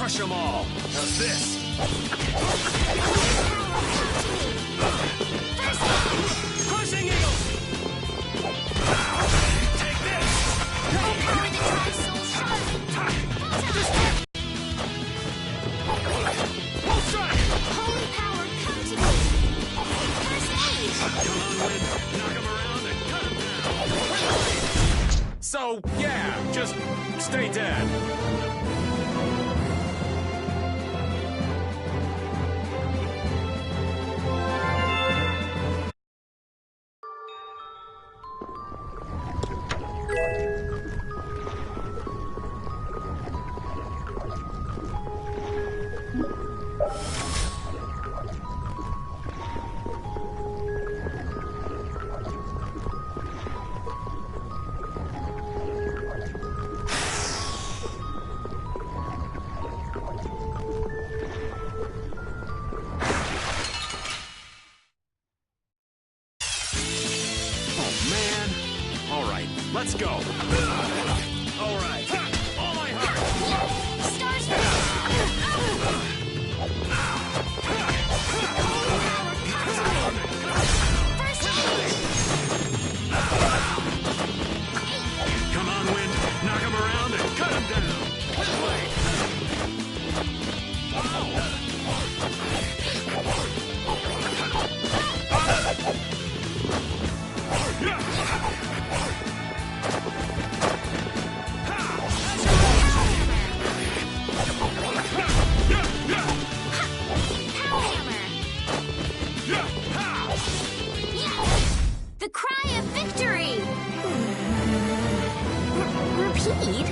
Crush them all. How's this? Crushing eagles! Take this! Power the tri-soul shot! Full strike! Holy power, come to me! First aid! Come on, Wind. Knock him around and cut him down. So, yeah, just stay dead. Let's go. All right. All my heart. Stars First aid! Come on, Wind. Knock him around and cut him down. The cry of victory! Repeat?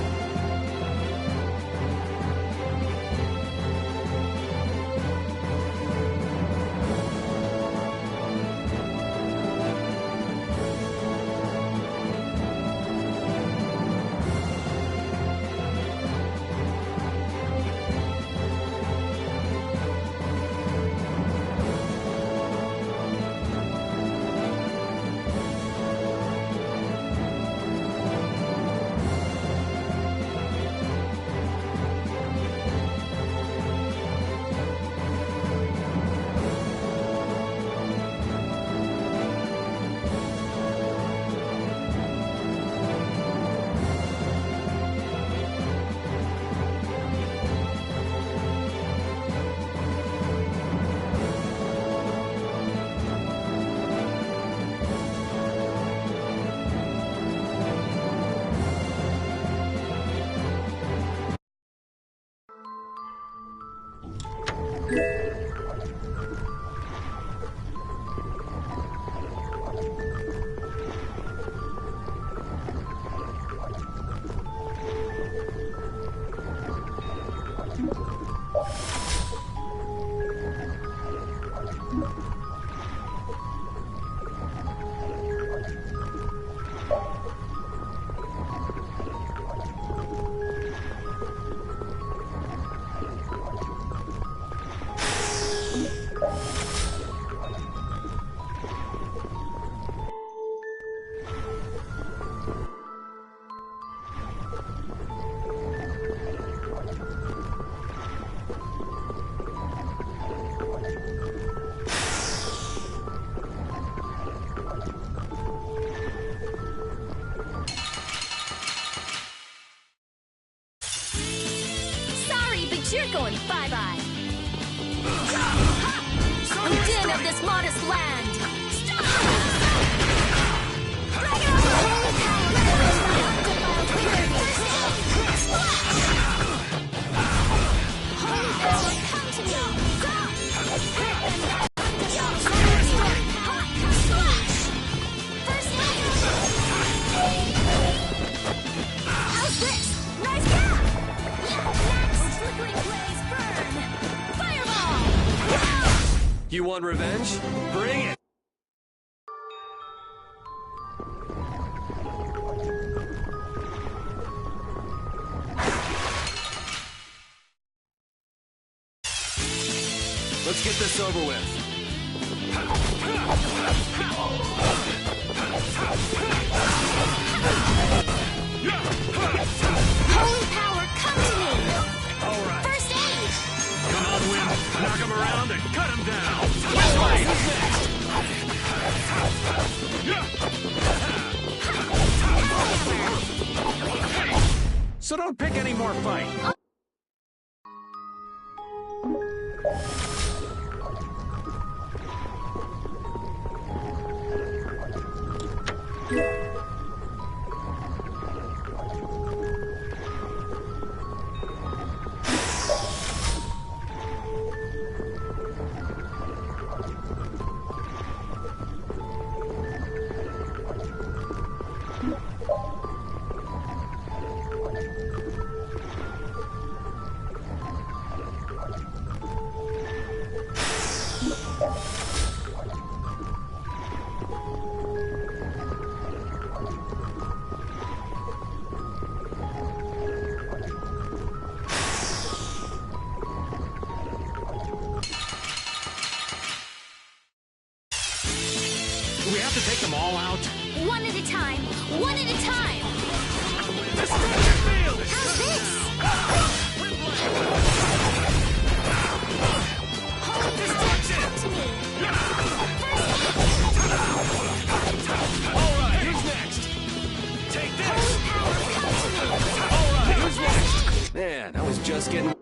You're going bye-bye. Din of this modest land. Holy power, come to me. How's this? Nice gap! Flickering blaze burn! Fireball! You want revenge? Bring it! Let's get this over with. Holy power, come to me! All right. First aid! around and cut him down. This way, who's next? So don't pick any more fight. Do we have to take them all out? One at a time. One at a time. Destruction field! How's this? Hold Destruction! to me. All right, who's next? Take this! Holy power, come to me. All right, who's next? Man, I was just getting...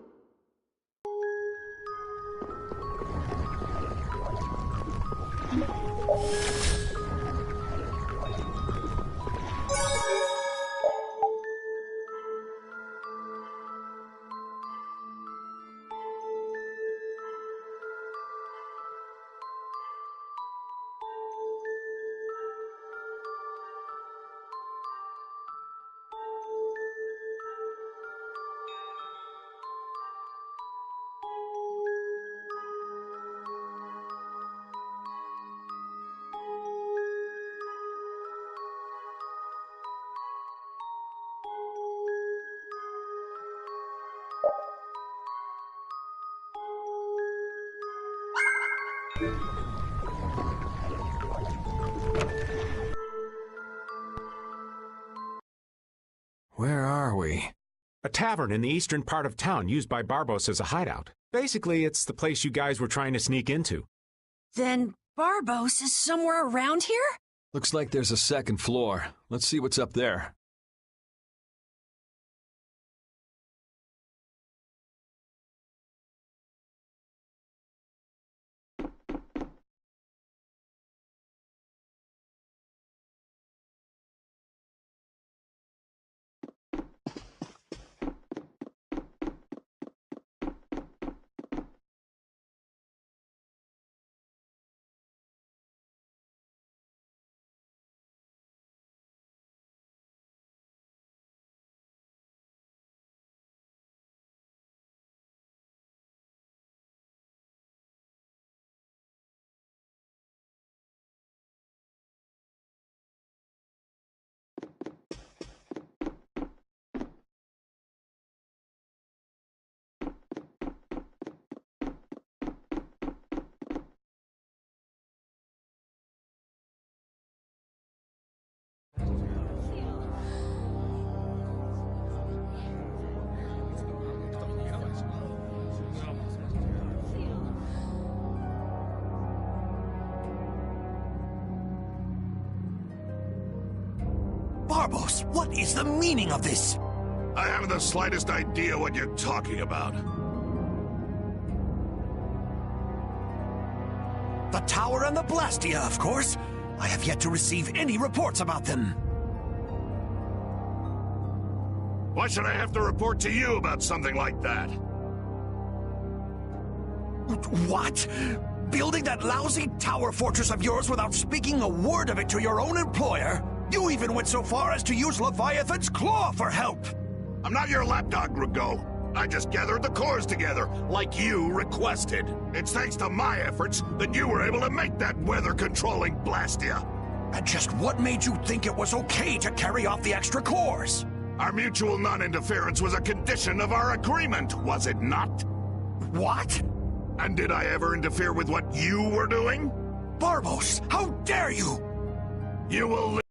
Where are we? A tavern in the eastern part of town used by Barbos as a hideout. Basically, it's the place you guys were trying to sneak into. Then Barbos is somewhere around here? Looks like there's a second floor. Let's see what's up there. Barbos, what is the meaning of this? I haven't the slightest idea what you're talking about. The tower and the Blastia, of course. I have yet to receive any reports about them. Why should I have to report to you about something like that? What? Building that lousy tower fortress of yours without speaking a word of it to your own employer? You even went so far as to use Leviathan's claw for help! I'm not your lapdog, Rigaud. I just gathered the cores together, like you requested. It's thanks to my efforts that you were able to make that weather-controlling Blastia. And just what made you think it was okay to carry off the extra cores? Our mutual non-interference was a condition of our agreement, was it not? What? And did I ever interfere with what you were doing? Barbos, how dare you! You will live,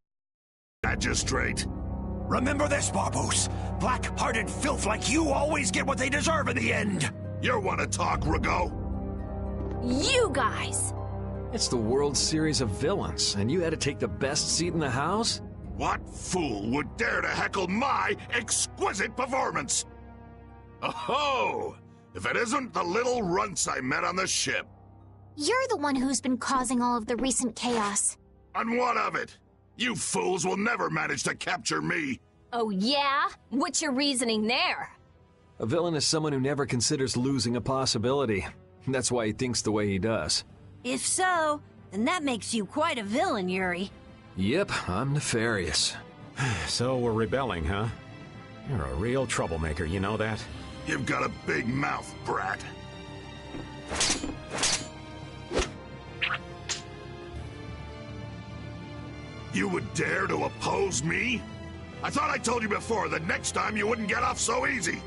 magistrate. Remember this, Barbos. Black-hearted filth like you always get what they deserve in the end. You want to talk, Rigaud? You guys! It's the World Series of Villains, and you had to take the best seat in the house? What fool would dare to heckle my exquisite performance? Oh, if it isn't the little runts I met on the ship. You're the one who's been causing all of the recent chaos. And what of it? You fools will never manage to capture me. Oh yeah? What's your reasoning there? A villain is someone who never considers losing a possibility. That's why he thinks the way he does. If so, then that makes you quite a villain, Yuri. Yep, I'm nefarious. So we're rebelling, huh? You're a real troublemaker, you know that? You've got a big mouth, brat. You would dare to oppose me? I thought I told you before that next time you wouldn't get off so easy.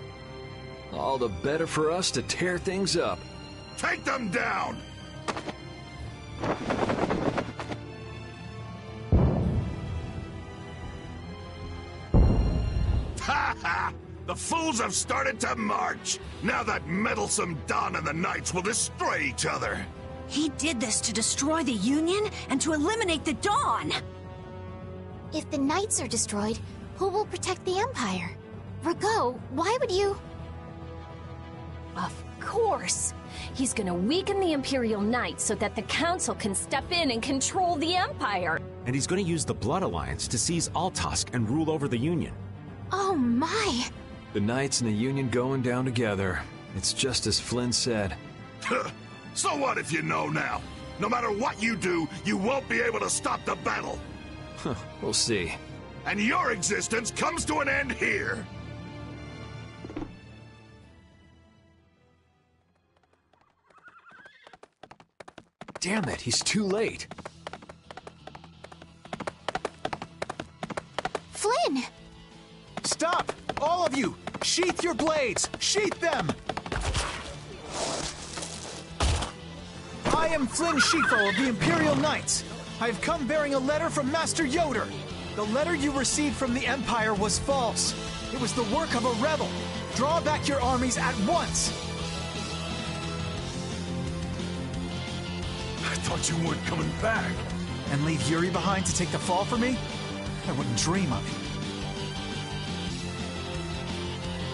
All the better for us to tear things up. Take them down! Ha ha! The fools have started to march! Now that meddlesome Dawn and the Knights will destroy each other! He did this to destroy the Union and to eliminate the Dawn! If the Knights are destroyed, who will protect the Empire? Rago, why would you... Of course! He's gonna weaken the Imperial Knights so that the Council can step in and control the Empire! And he's gonna use the Blood Alliance to seize Altosk and rule over the Union. Oh my! The Knights and the Union going down together. It's just as Flynn said. So what if you know now? No matter what you do, you won't be able to stop the battle! We'll see. And your existence comes to an end here! Damn it, he's too late. Flynn! Stop! All of you! Sheath your blades! Sheath them! I am Flynn Scifo of the Imperial Knights. I have come bearing a letter from Master Yoder. The letter you received from the Empire was false. It was the work of a rebel. Draw back your armies at once! I thought you weren't coming back. And leave Yuri behind to take the fall for me? I wouldn't dream of it.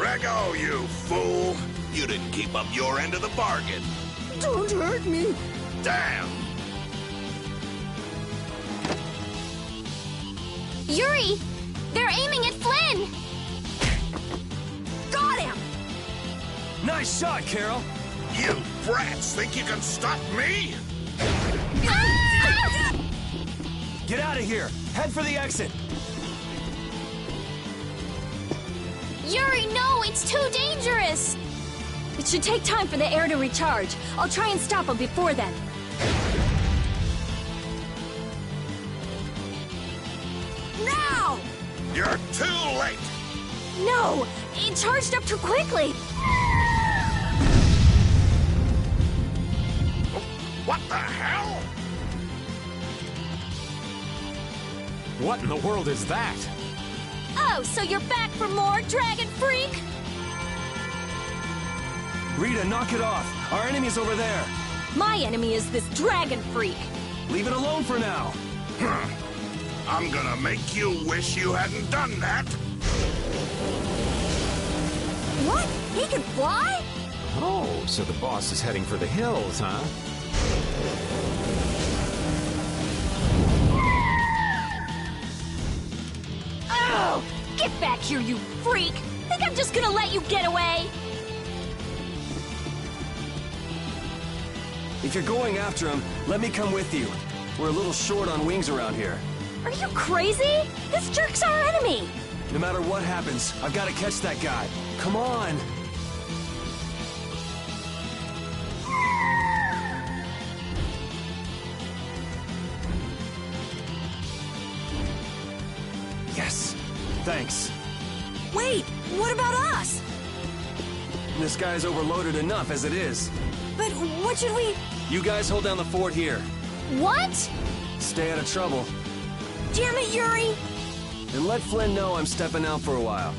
Rago, you fool! You didn't keep up your end of the bargain. Don't hurt me! Damn! Yuri! They're aiming at Flynn! Got him! Nice shot, Carol! You brats think you can stop me? Ah! Get out of here! Head for the exit! Yuri, no! It's too dangerous! It should take time for the air to recharge. I'll try and stop him before then. Now! You're too late! No! It charged up too quickly! What the hell? What in the world is that? Oh, so you're back for more, Dragon Freak? Rita, knock it off! Our enemy's over there! My enemy is this Dragon Freak. Leave it alone for now! I'm gonna make you wish you hadn't done that! What? He can fly? Oh, so the boss is heading for the hills, huh? Oh! Get back here, you freak! Think I'm just gonna let you get away? If you're going after him, let me come with you. We're a little short on wings around here. Are you crazy? This jerk's our enemy! No matter what happens, I've got to catch that guy. Come on! Yes! Thanks. Wait, what about us? This guy's overloaded enough as it is. But what should we... You guys hold down the fort here. What? Stay out of trouble. Damn it, Yuri! And let Flynn know I'm stepping out for a while.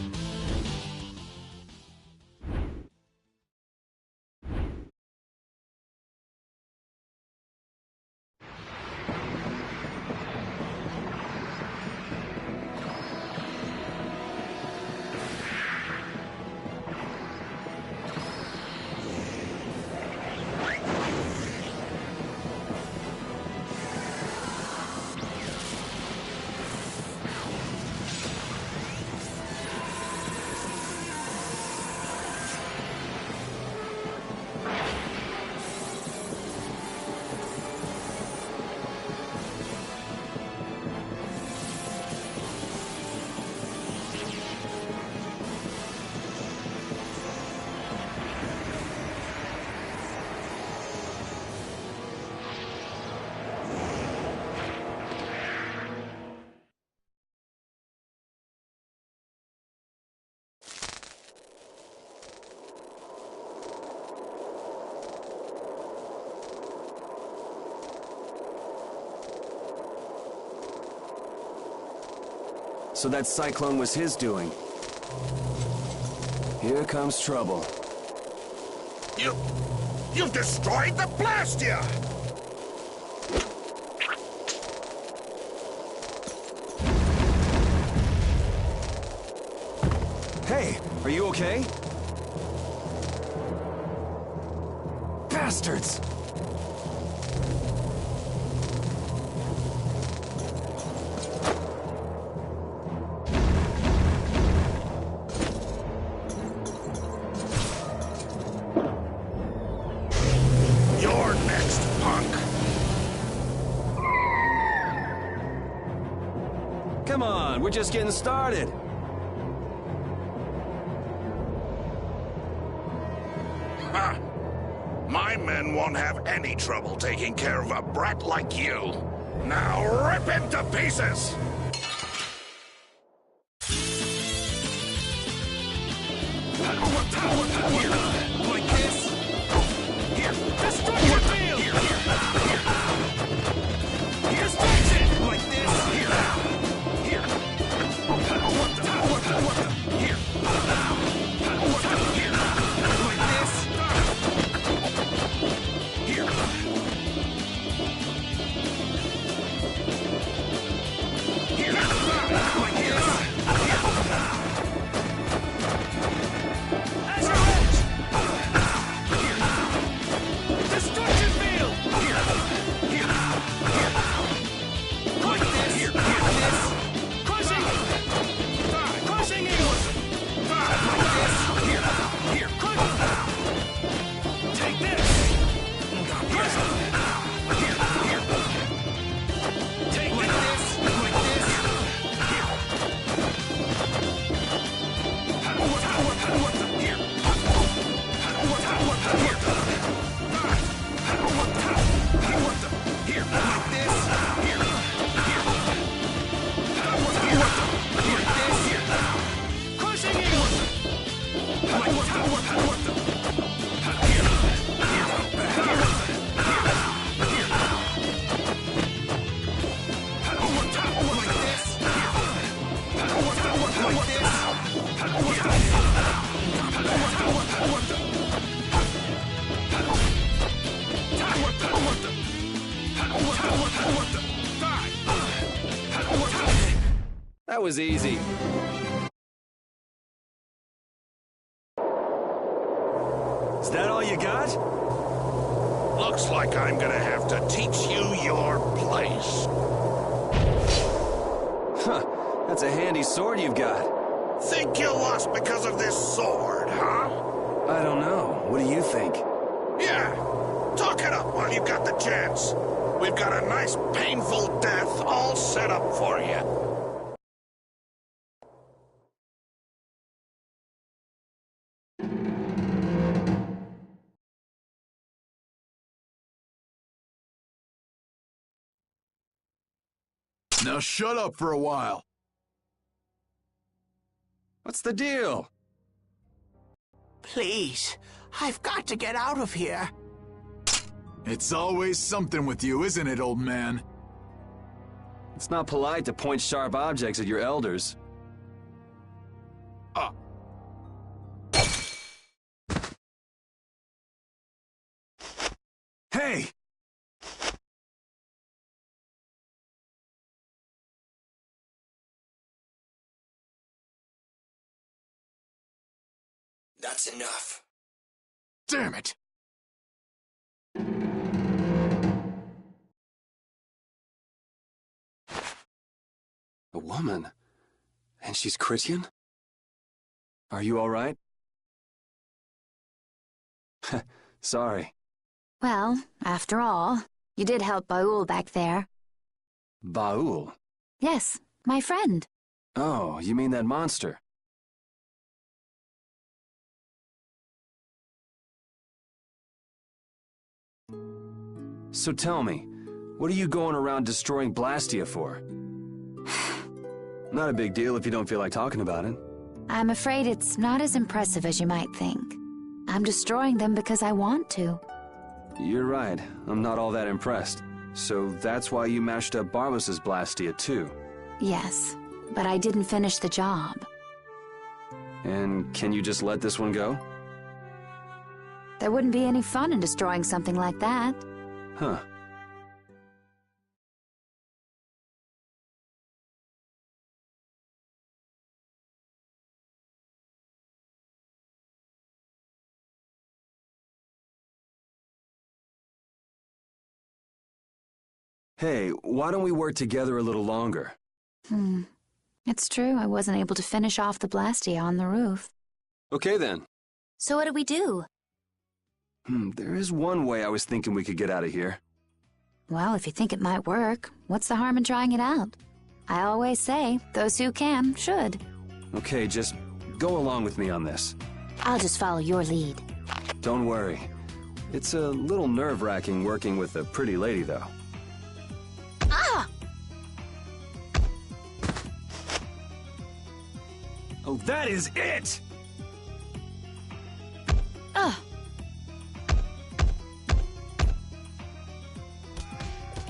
So that cyclone was his doing. Here comes trouble. You've destroyed the Blastia! Hey, are you okay? Bastards! You're next, punk! Come on, we're just getting started. Ha! My men won't have any trouble taking care of a brat like you. Now rip him to pieces! Like this? Here, destruction field! Destruction! Like this? Here. Like this? Like this? As your edge! Destruction field! Like this? Like this? Crushing! Crushing eagle! Like this? Here! Crush! Take this! Crush! Take like this! Like this! That was easy. Is that all you got? Looks like I'm gonna have to teach you your place. Huh, that's a handy sword you've got. Think you lost because of this sword, huh? I don't know. What do you think? Yeah. Talk it up while you've got the chance. We've got a nice painful death all set up for you. Now shut up for a while. What's the deal? Please, I've got to get out of here. It's always something with you, isn't it, old man? It's not polite to point sharp objects at your elders. Hey! That's enough. Damn it! A woman? And she's Christian? Are you all right? Sorry. Well, after all, you did help Baul back there. Baul? Yes, my friend. Oh, you mean that monster? So tell me, what are you going around destroying Blastia for? Not a big deal if you don't feel like talking about it. I'm afraid it's not as impressive as you might think. I'm destroying them because I want to. You're right, I'm not all that impressed. So that's why you mashed up Barbos's Blastia too? Yes, but I didn't finish the job. And can you just let this one go? There wouldn't be any fun in destroying something like that. Huh. Hey, why don't we work together a little longer? It's true, I wasn't able to finish off the Blastia on the roof. Okay then. So what do we do? There is one way I was thinking we could get out of here. Well, if you think it might work, what's the harm in trying it out? I always say, those who can, should. Okay, just go along with me on this. I'll just follow your lead. Don't worry. It's a little nerve-wracking working with a pretty lady, though. Ah! Oh, that is it!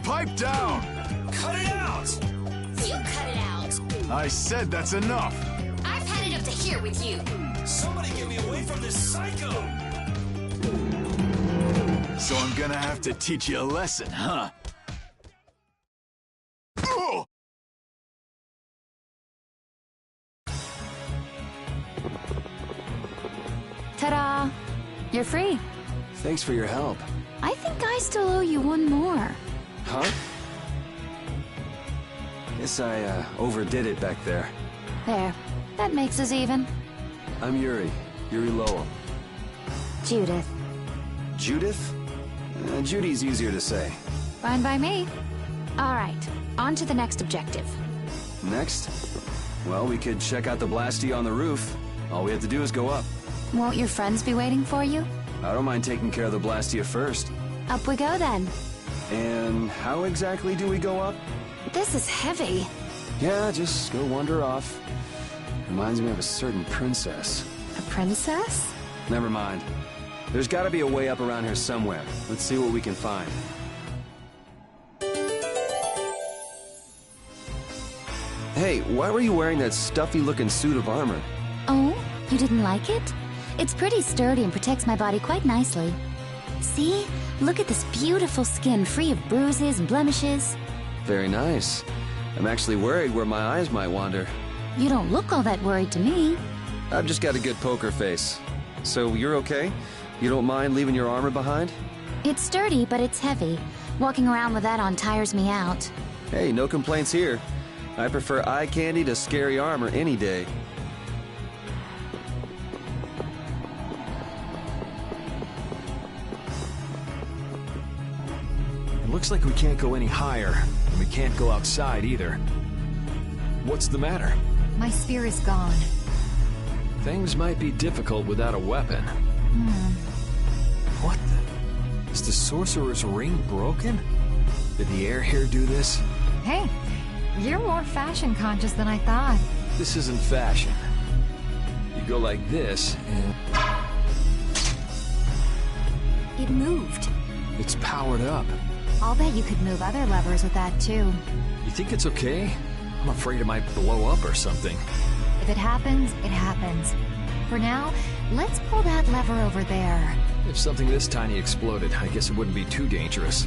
Pipe down! Cut it out! You cut it out. I said that's enough. I've had it up to here with you. Somebody get me away from this psycho! So I'm gonna have to teach you a lesson, huh? Oh! Ta-da! You're free. Thanks for your help. I think I still owe you one more. Huh? Guess I overdid it back there. There. That makes us even. I'm Yuri Lowell. Judith. Judith? Judy's easier to say. Fine by me. All right, on to the next objective. Next? Well, we could check out the Blastia on the roof. All we have to do is go up. Won't your friends be waiting for you? I don't mind taking care of the Blastia first. Up we go then. And how exactly do we go up? This is heavy. Yeah, just go wander off. Reminds me of a certain princess. A princess? Never mind. There's gotta be a way up around here somewhere. Let's see what we can find. Hey, why were you wearing that stuffy-looking suit of armor? Oh, you didn't like it? It's pretty sturdy and protects my body quite nicely. See? Look at this beautiful skin, free of bruises and blemishes. Very nice. I'm actually worried where my eyes might wander. You don't look all that worried to me. I've just got a good poker face. So you're okay? You don't mind leaving your armor behind? It's sturdy, but it's heavy. Walking around with that on tires me out. Hey, no complaints here. I prefer eye candy to scary armor any day. It looks like we can't go any higher, and we can't go outside either. What's the matter? My spear is gone. Things might be difficult without a weapon. What the? Is the sorcerer's ring broken? Did the air here do this? Hey, you're more fashion conscious than I thought. This isn't fashion. You go like this, and It moved. it's powered up. I'll bet you could move other levers with that too. You think it's okay? I'm afraid it might blow up or something. If it happens, it happens. For now, let's pull that lever over there. If something this tiny exploded, I guess it wouldn't be too dangerous.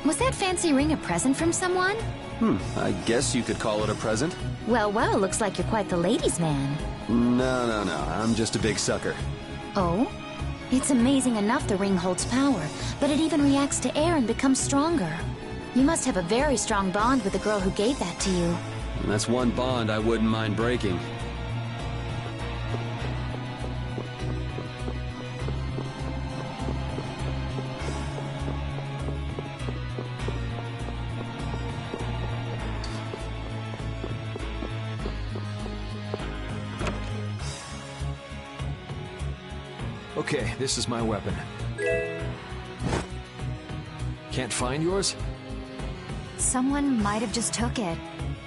Was that fancy ring a present from someone? I guess you could call it a present. Well, looks like you're quite the ladies' man. No. I'm just a big sucker. Oh? It's amazing enough the ring holds power, but it even reacts to air and becomes stronger. You must have a very strong bond with the girl who gave that to you. And that's one bond I wouldn't mind breaking. Okay, this is my weapon. Can't find yours? Someone might have just took it.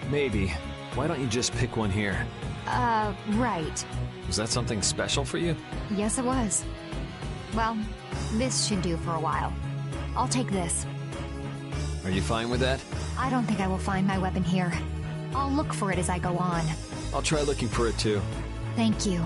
Maybe. Why don't you just pick one here? Right. Was that something special for you? Yes, it was. Well, this should do for a while. I'll take this. Are you fine with that? I don't think I will find my weapon here. I'll look for it as I go on. I'll try looking for it too. Thank you.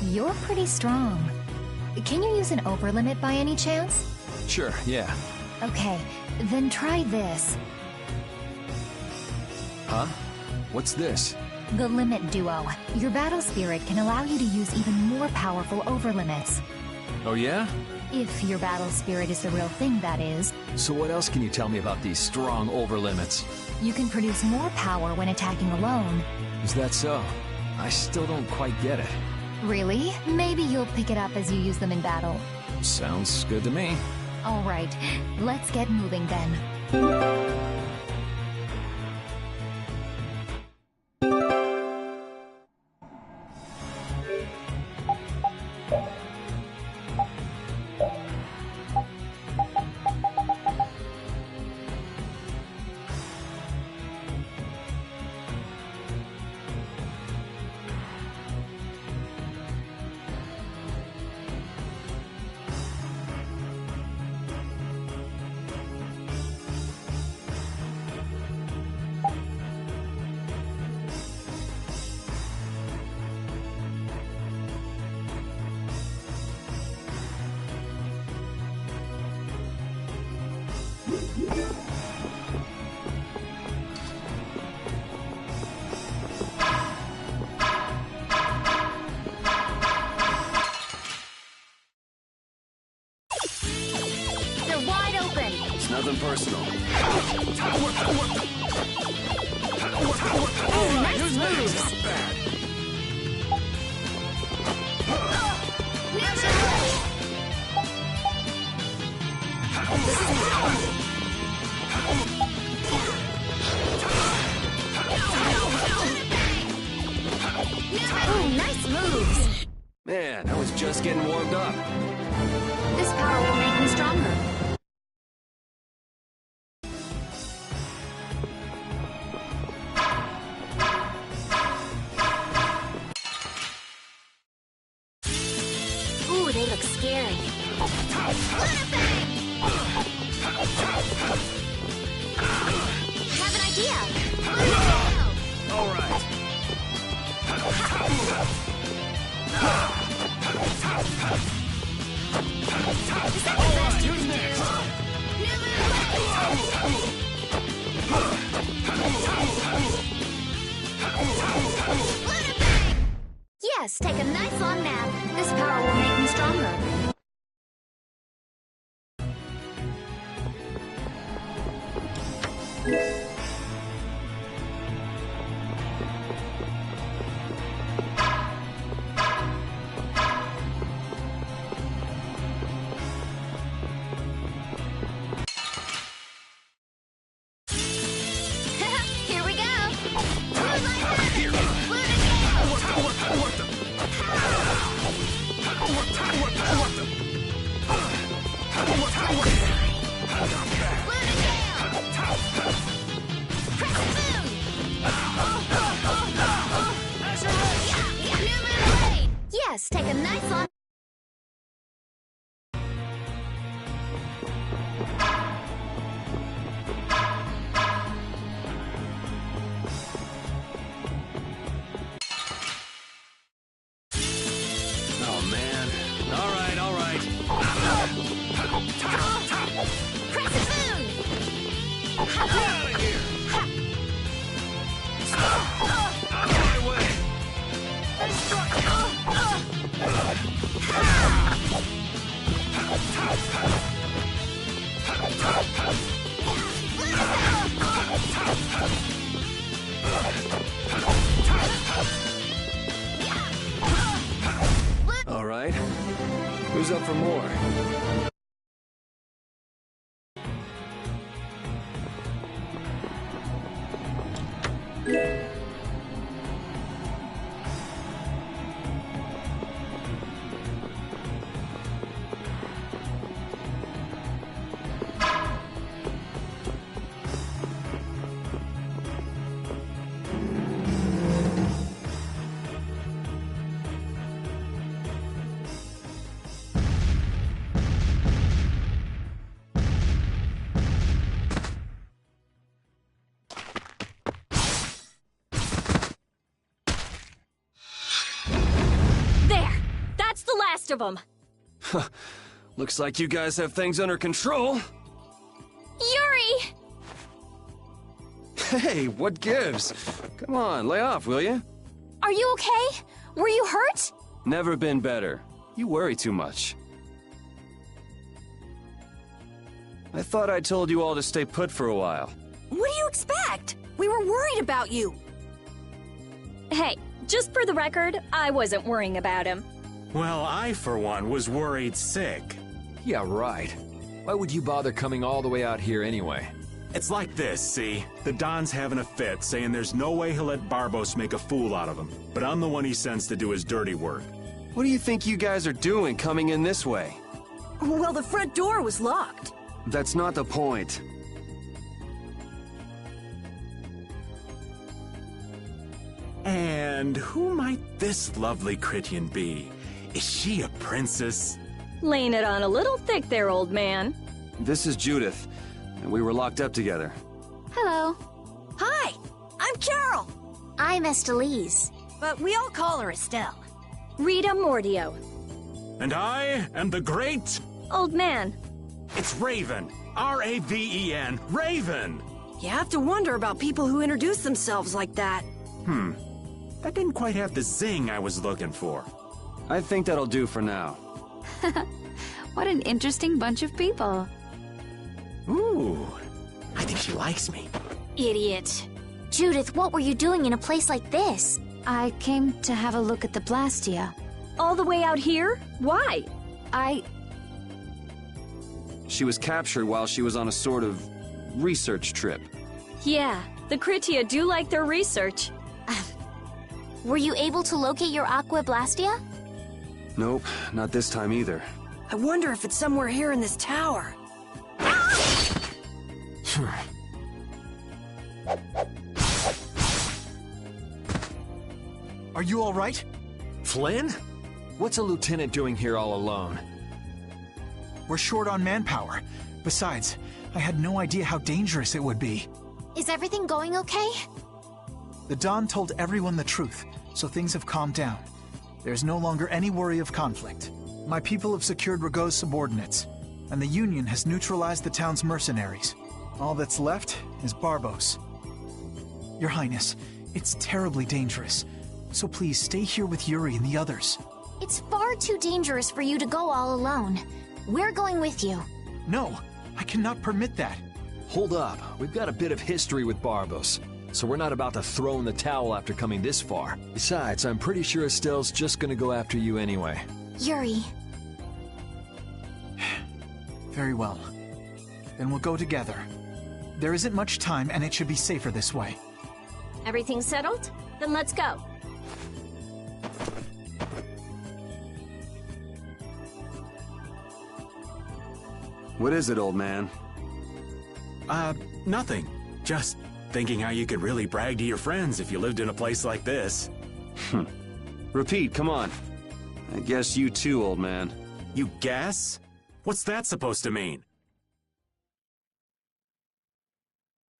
You're pretty strong. Can you use an overlimit by any chance? Sure, yeah. Okay, then try this. Huh? What's this? The Limit Duo. Your battle spirit can allow you to use even more powerful overlimits. Oh yeah? If your battle spirit is the real thing, that is. So what else can you tell me about these strong overlimits? You can produce more power when attacking alone. Is that so? I still don't quite get it. Really? Maybe you'll pick it up as you use them in battle. Sounds good to me. All right, let's get moving then. Nothing personal. Oh, nice moves! Ooh, nice moves! Man, I was just getting warmed up. This power will make me stronger. Ooh, they look scary. Have an idea. All right. Who's next? Yes, take a nice long nap. This power will make me stronger. Yes, take a nice long... Oh, man. All right, all right. Crescent Moon! Get out of here! Out of my way! All right. Who's up for more? There! That's the last of them! Looks like you guys have things under control. Yuri! Hey, what gives? Come on, lay off, will you? Are you okay? Were you hurt? Never been better. You worry too much. I thought I told you all to stay put for a while. What do you expect? We were worried about you. Hey, just for the record, I wasn't worrying about him. Well, I, for one, was worried sick. Yeah, right. Why would you bother coming all the way out here anyway? It's like this, see? The Don's having a fit, saying there's no way he'll let Barbos make a fool out of him. But I'm the one he sends to do his dirty work. What do you think you guys are doing coming in this way? Well, the front door was locked. That's not the point. And who might this lovely Critian be? Is she a princess? Laying it on a little thick there, old man. This is Judith, and we were locked up together. Hello. Hi, I'm Carol. I'm Estelise. But we all call her Estelle. Rita Mordio. And I am the great... Old man. It's Raven. R-A-V-E-N. Raven! You have to wonder about people who introduce themselves like that. That didn't quite have the zing I was looking for. I think that'll do for now. What an interesting bunch of people. Ooh, I think she likes me. Idiot. Judith, what were you doing in a place like this? I came to have a look at the Blastia. All the way out here? Why? She was captured while she was on a sort of research trip. Yeah, the Critia do like their research. Were you able to locate your Aqua Blastia? Nope, not this time either. I wonder if it's somewhere here in this tower. Are you all right? Flynn? What's a lieutenant doing here all alone? We're short on manpower. Besides, I had no idea how dangerous it would be. Is everything going okay? The Don told everyone the truth, so things have calmed down. There's no longer any worry of conflict. My people have secured Rigaud's subordinates, and the Union has neutralized the town's mercenaries. All that's left is Barbos. Your Highness, it's terribly dangerous, so please stay here with Yuri and the others. It's far too dangerous for you to go all alone. We're going with you. No, I cannot permit that. Hold up, we've got a bit of history with Barbos, so we're not about to throw in the towel after coming this far. Besides, I'm pretty sure Estelle's just gonna go after you anyway. Yuri. Very well. Then we'll go together. There isn't much time, and it should be safer this way. Everything settled? Then let's go. What is it, old man? Nothing. Just thinking how you could really brag to your friends if you lived in a place like this. Repeat, come on. I guess you too, old man. You guess? What's that supposed to mean?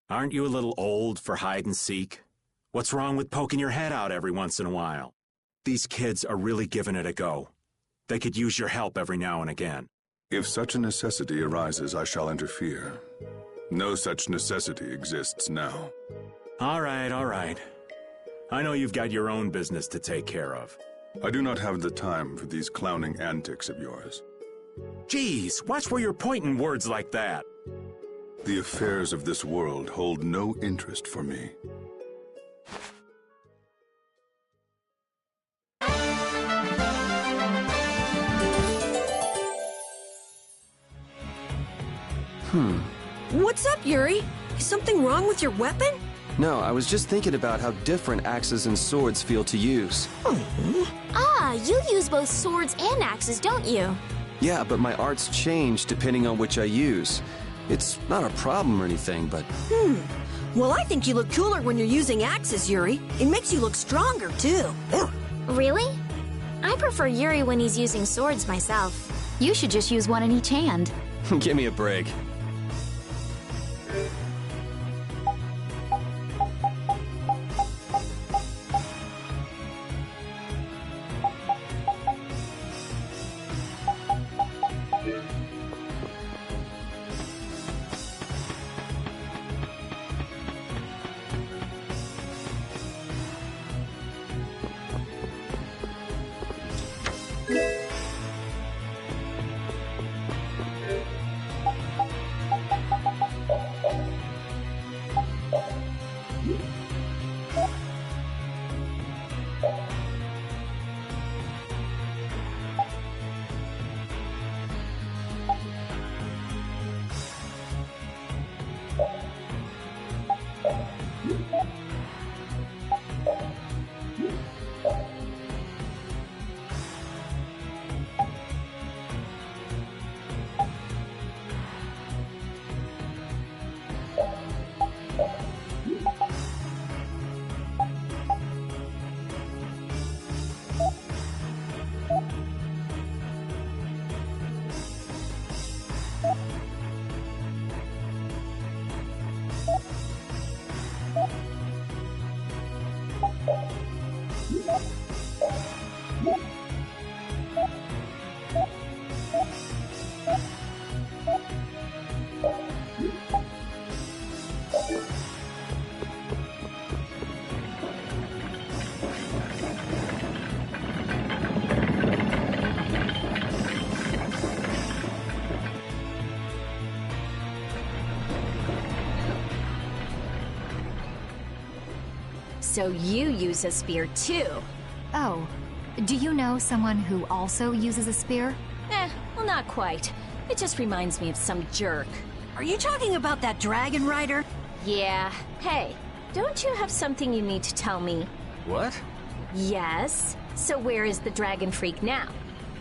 Aren't you a little old for hide and seek? What's wrong with poking your head out every once in a while? These kids are really giving it a go. They could use your help every now and again. If such a necessity arises, I shall interfere. No such necessity exists now. All right, all right. I know you've got your own business to take care of. I do not have the time for these clowning antics of yours. Geez, watch where you're pointing words like that. The affairs of this world hold no interest for me. What's up, Yuri? Is something wrong with your weapon? No, I was just thinking about how different axes and swords feel to use. Ah, you use both swords and axes, don't you? Yeah, but my arts change depending on which I use. It's not a problem or anything, but... Well, I think you look cooler when you're using axes, Yuri. It makes you look stronger, too. Really? I prefer Yuri when he's using swords myself. You should just use one in each hand. Give me a break. So you use a spear too? Oh, do you know someone who also uses a spear? Well, not quite. It just reminds me of some jerk. Are you talking about that dragon rider? Yeah. Hey, don't you have something you need to tell me? What? Yes. So where is the dragon freak now?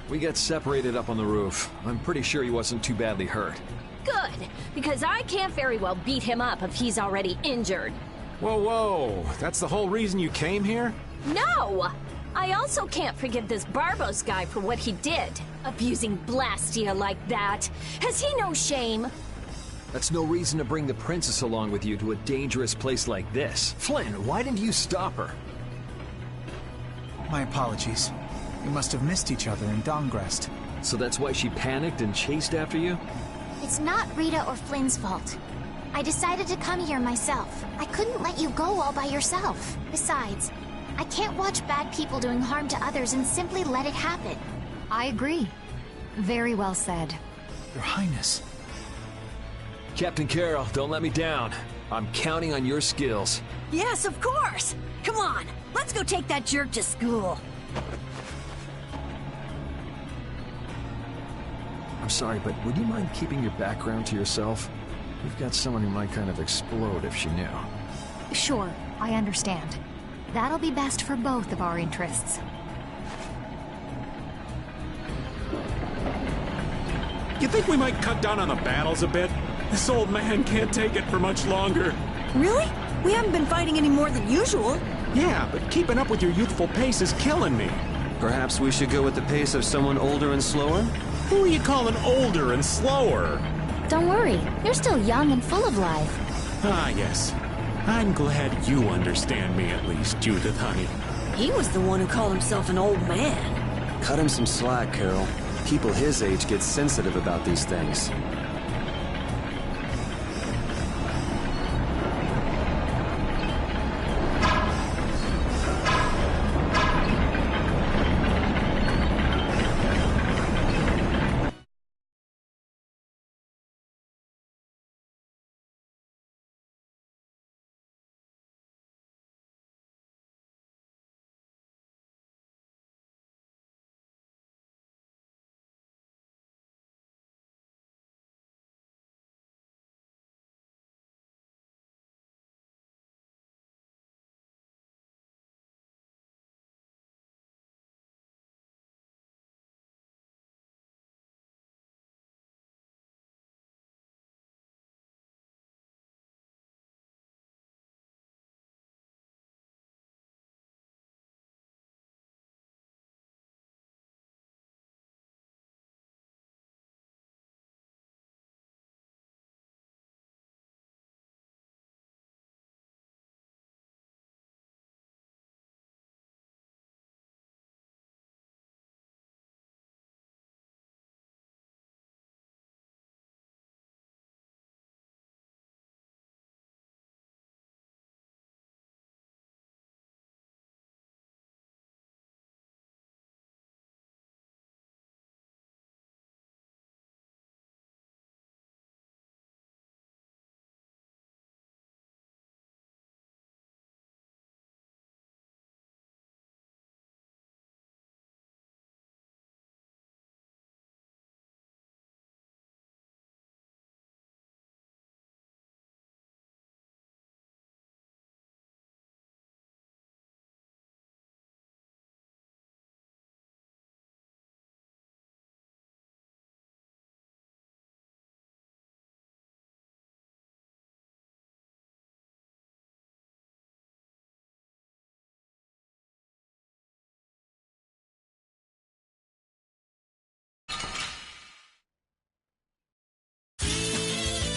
We got separated up on the roof. I'm pretty sure he wasn't too badly hurt. Good, because I can't very well beat him up if he's already injured. Whoa, whoa. That's the whole reason you came here? No! I also can't forgive this Barbos guy for what he did. Abusing Blastia like that. Has he no shame? That's no reason to bring the princess along with you to a dangerous place like this. Flynn, why didn't you stop her? My apologies. We must have missed each other in Dongrest. So that's why she panicked and chased after you? It's not Rita or Flynn's fault. I decided to come here myself. I couldn't let you go all by yourself. Besides, I can't watch bad people doing harm to others and simply let it happen. I agree. Very well said. Your Highness. Captain Carroll, don't let me down. I'm counting on your skills. Yes, of course! Come on, let's go take that jerk to school. I'm sorry, but would you mind keeping your background to yourself? We've got someone who might kind of explode if she knew. Sure, I understand. That'll be best for both of our interests. You think we might cut down on the battles a bit? This old man can't take it for much longer. Really? We haven't been fighting any more than usual. Yeah, but keeping up with your youthful pace is killing me. Perhaps we should go with the pace of someone older and slower? Who are you calling older and slower? Don't worry, you're still young and full of life. Ah, yes. I'm glad you understand me at least, Judith, honey. He was the one who called himself an old man. Cut him some slack, Carol. People his age get sensitive about these things.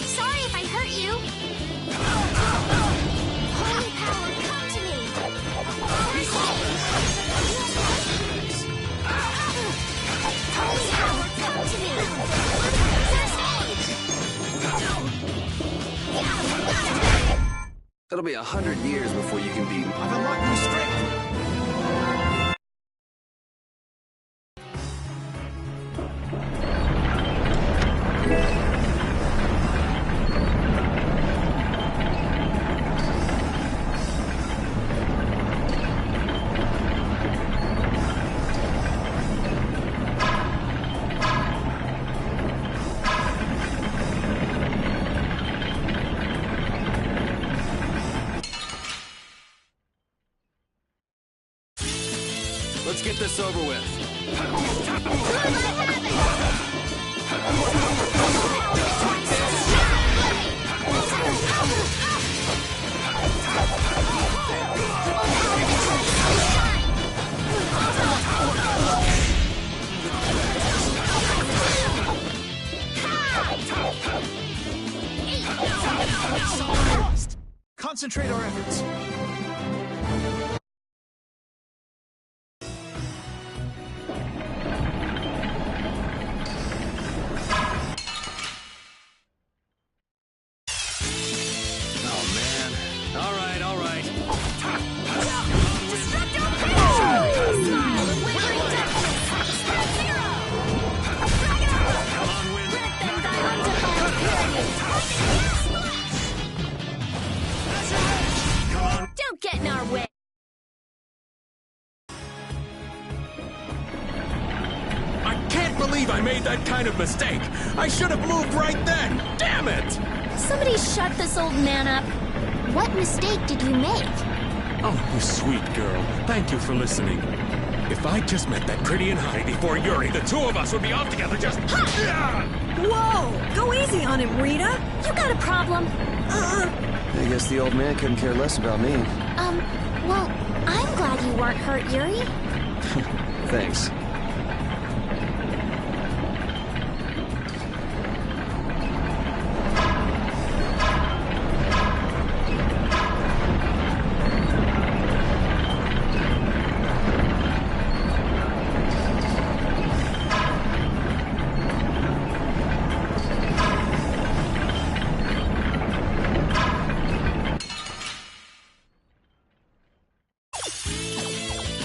Sorry if I hurt you. Holy power, come to me. Holy power, come to me. It'll be 100 years before you can beat him. I've unlocked new strength. Let's get this over with. Concentrate our efforts. Don't get in our way. I can't believe I made that kind of mistake. I should have moved right then. Damn it! Somebody shut this old man up. What mistake did you make? Oh, you sweet girl. Thank you for listening. If I just met that pretty and high before Yuri, the two of us would be off together just... Whoa! Go easy on him, Rita! You got a problem? I guess the old man couldn't care less about me. Well, I'm glad you weren't hurt, Yuri. Thanks.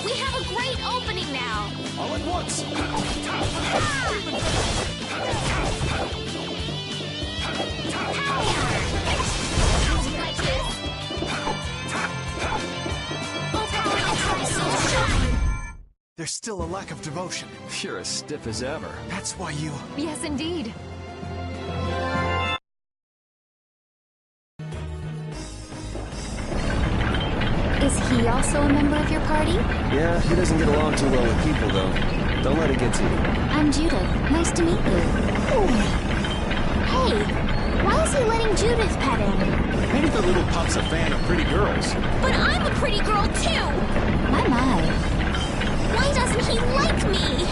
We have a great opening now. All at once! Music like this. Oh, power ultra so shine. There's still a lack of devotion. You're as stiff as ever. That's why you... Yes, indeed. Is he also a member of your party? Yeah, he doesn't get along too well with people, though. Don't let it get to you. I'm Judith. Nice to meet you. Hey, why is he letting Judith pet him? Maybe the little pup's a fan of pretty girls. But I'm a pretty girl too. My. Why doesn't he like me?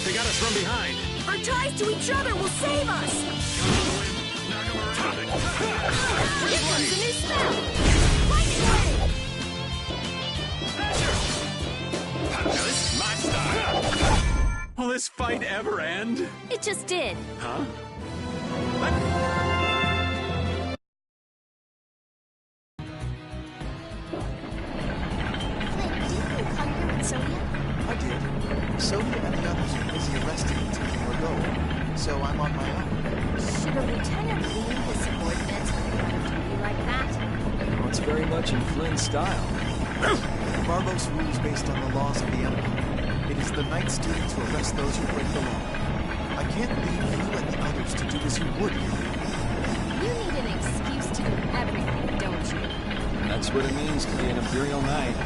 They got us from behind. Our ties to each other will save us! Here comes a new spell. Lightning wave. This is my style. Will this fight ever end? It just did. Huh? Flynn, didn't you come here with Sonia? I did. Sophie and the others are busy arresting me taking Rago, so I'm on my own. Should a lieutenant lead his subordinates when they have to be like that? Well, it's very much in Flynn's style. Barbos rules based on the laws of the Empire. It is the Knight's duty to arrest those who break the law. I can't leave you and the others to do as you would, Yuri. You need an excuse to do everything, don't you? That's what it means to be an Imperial Knight.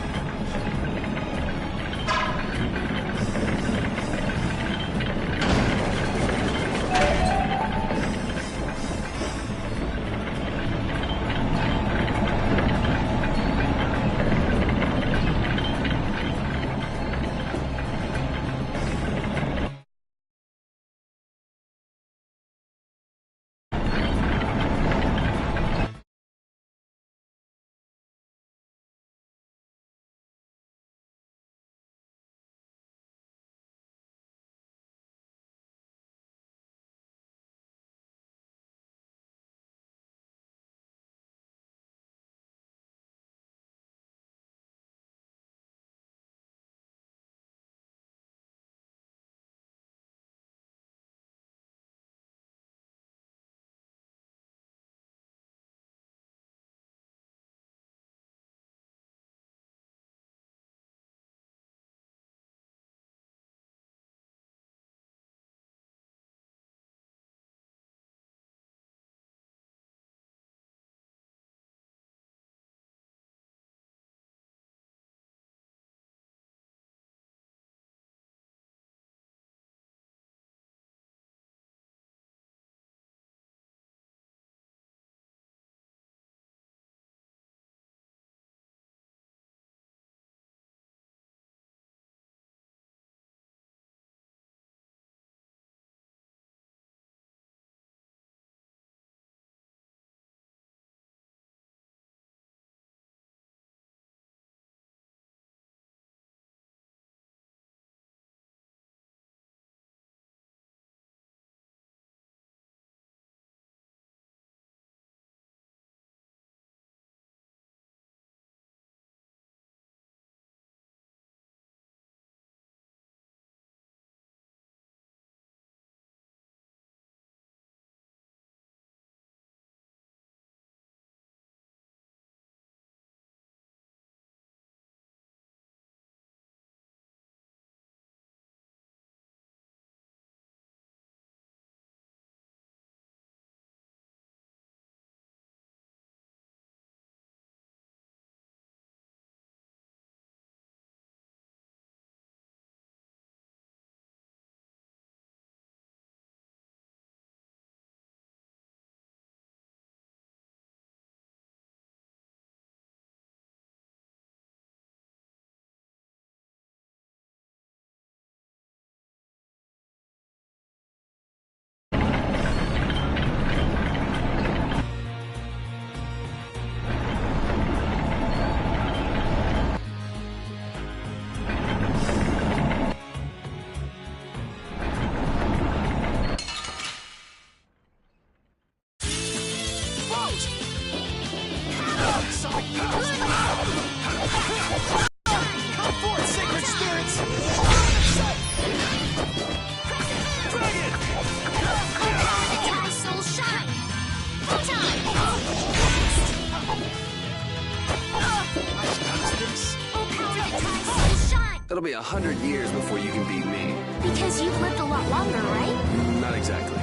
It'll be 100 years before you can beat me. Because you've lived a lot longer, right? Not exactly.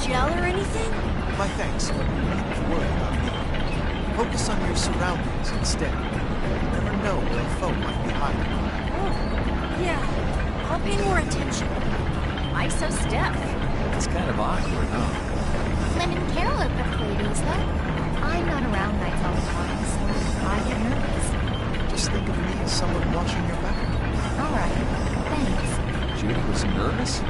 gel or anything? My thanks, but you needn't worry about me. Focus on your surroundings instead. You never know where a foe might be hiding. Oh, yeah. I'll pay more attention. Why so stiff? It's kind of awkward, huh? Flynn and Carol are both ladies, though. I'm not around nights all the time, so I get nervous. Just think of me as someone watching your back. All right, thanks. Judy was nervous?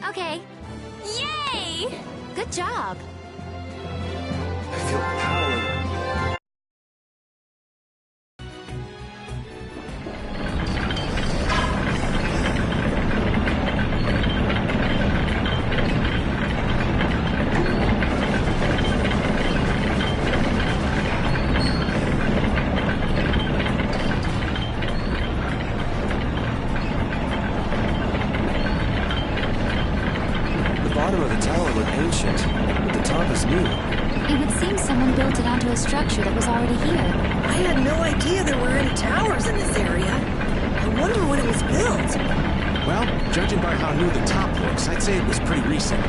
Okay. Yay! Good job. I feel powerless. The bottom of the tower looked ancient, but the top is new. It would seem someone built it onto a structure that was already here. I had no idea there were any towers in this area. I wonder when it was built. Well, judging by how new the top looks, I'd say it was pretty recent.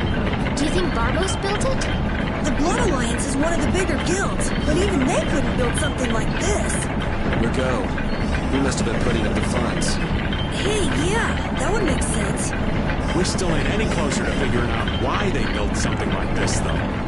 Do you think Barbos built it? The Blood Alliance is one of the bigger guilds, but even they couldn't build something like this. Rigo, we must have been putting up the funds. Hey, yeah, that would make sense. We still ain't any closer to figuring out why they built something like this, though.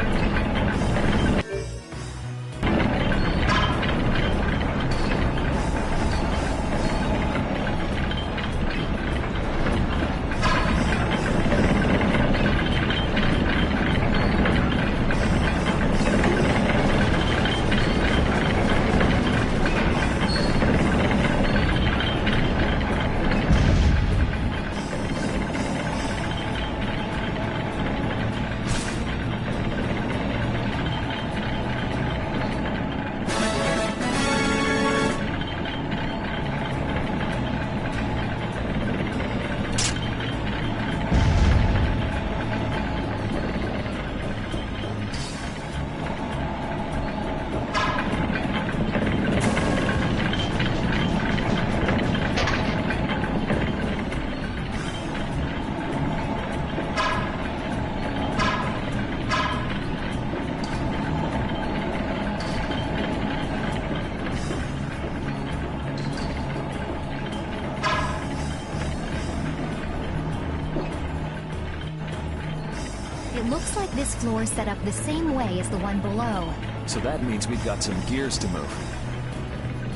It looks like this floor is set up the same way as the one below. So that means we've got some gears to move.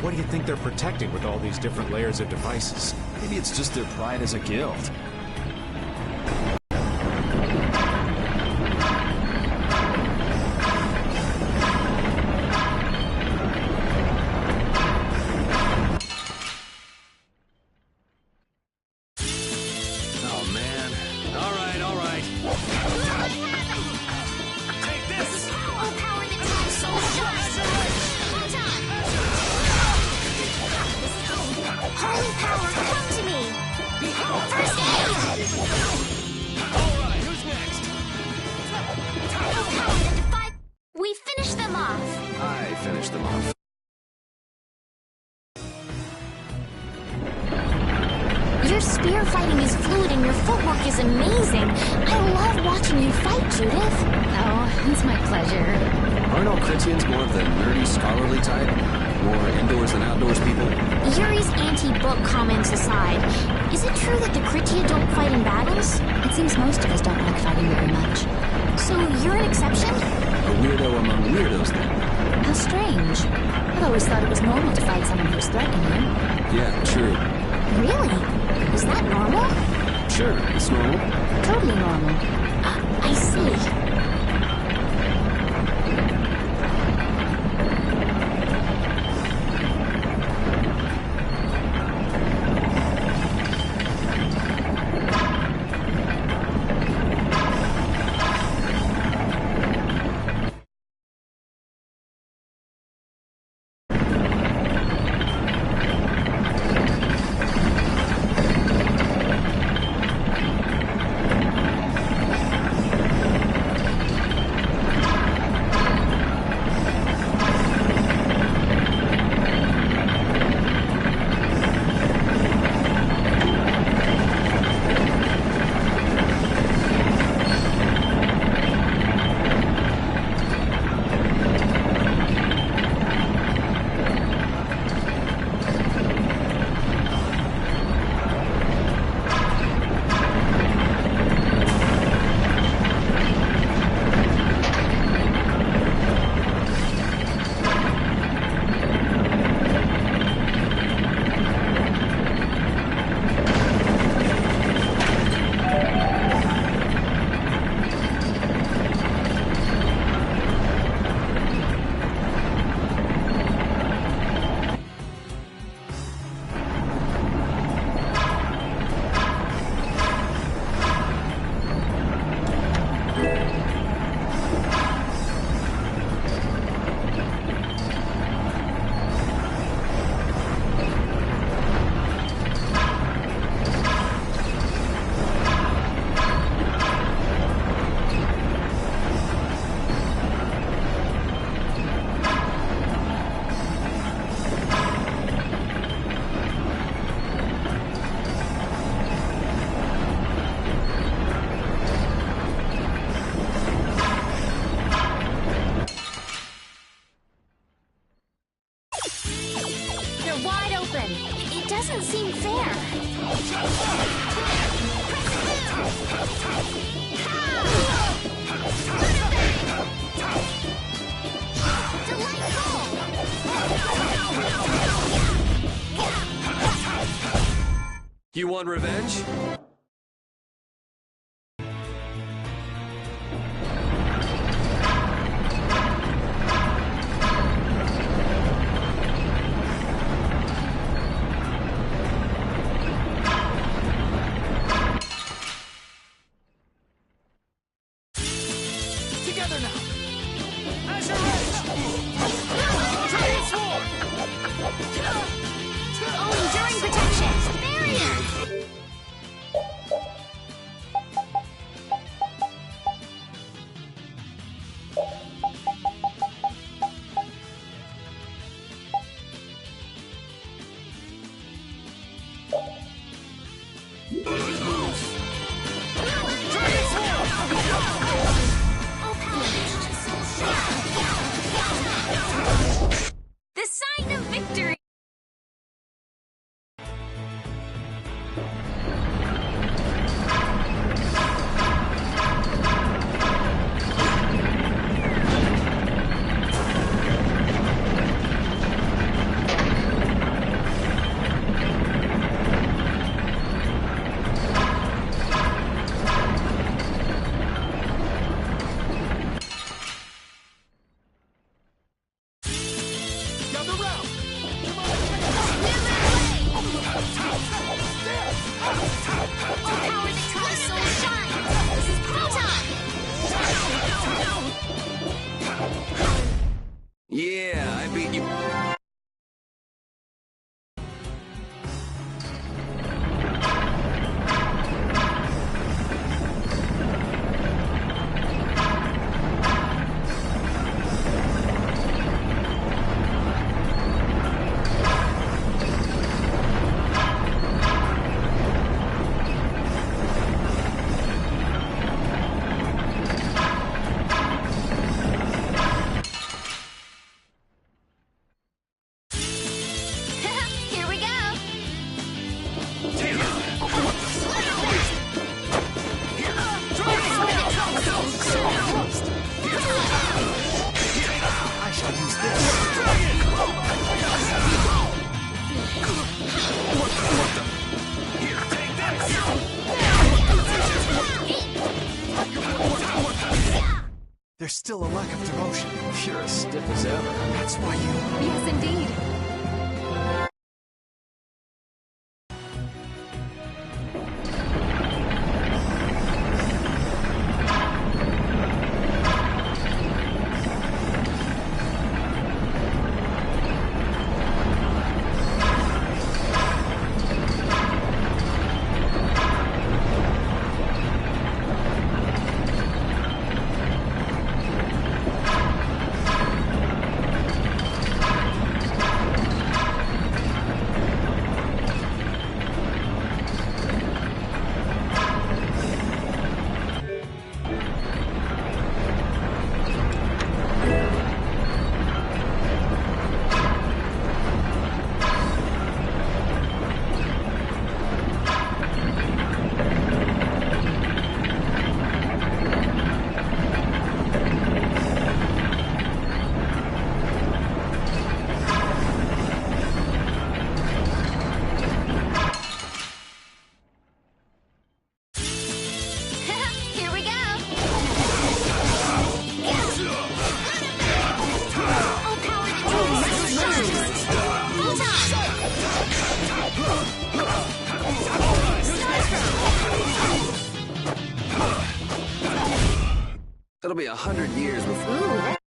What do you think they're protecting with all these different layers of devices? Maybe it's just their pride as a guild. We finished them off. I finished them off. Your spear fighting is fluid and your footwork is amazing. I love watching you fight, Judith. Oh, it's my pleasure. Aren't all Critians more of the nerdy, scholarly type? More indoors than outdoors people? Yuri's anti-book comments aside, is it true that the Critia don't fight in battles? It seems most of us don't like fighting very much. So you're an exception? A weirdo among weirdos, then. How strange. I've always thought it was normal to fight someone who's threatening you. Yeah, true. Really? Is that normal? Sure, it's normal. Totally normal. I see. It doesn't seem fair. You want revenge? Together now! Azure Edge! Transform! Oh, enduring protection! Barrier! Yeah, I beat you. Here we go. I shall use this. There's still a lack of devotion. You're as stiff as ever. That's why you... Yes, indeed. Here we go. All power to Jvgs. Full It'll be 100 years before. Ooh,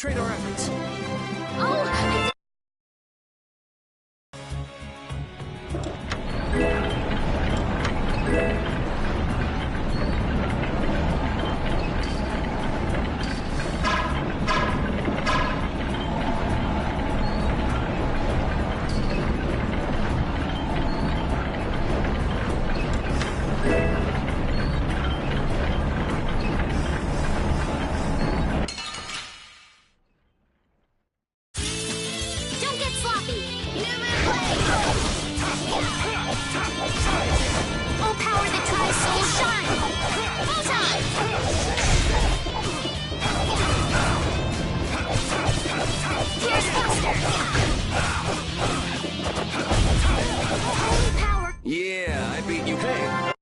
concentrate our efforts. Oh, Don't get sloppy! Human blade! Oh, power that tries soul shine! Photon! Pierce buster! Holy power! Yeah, I beat you. Hey!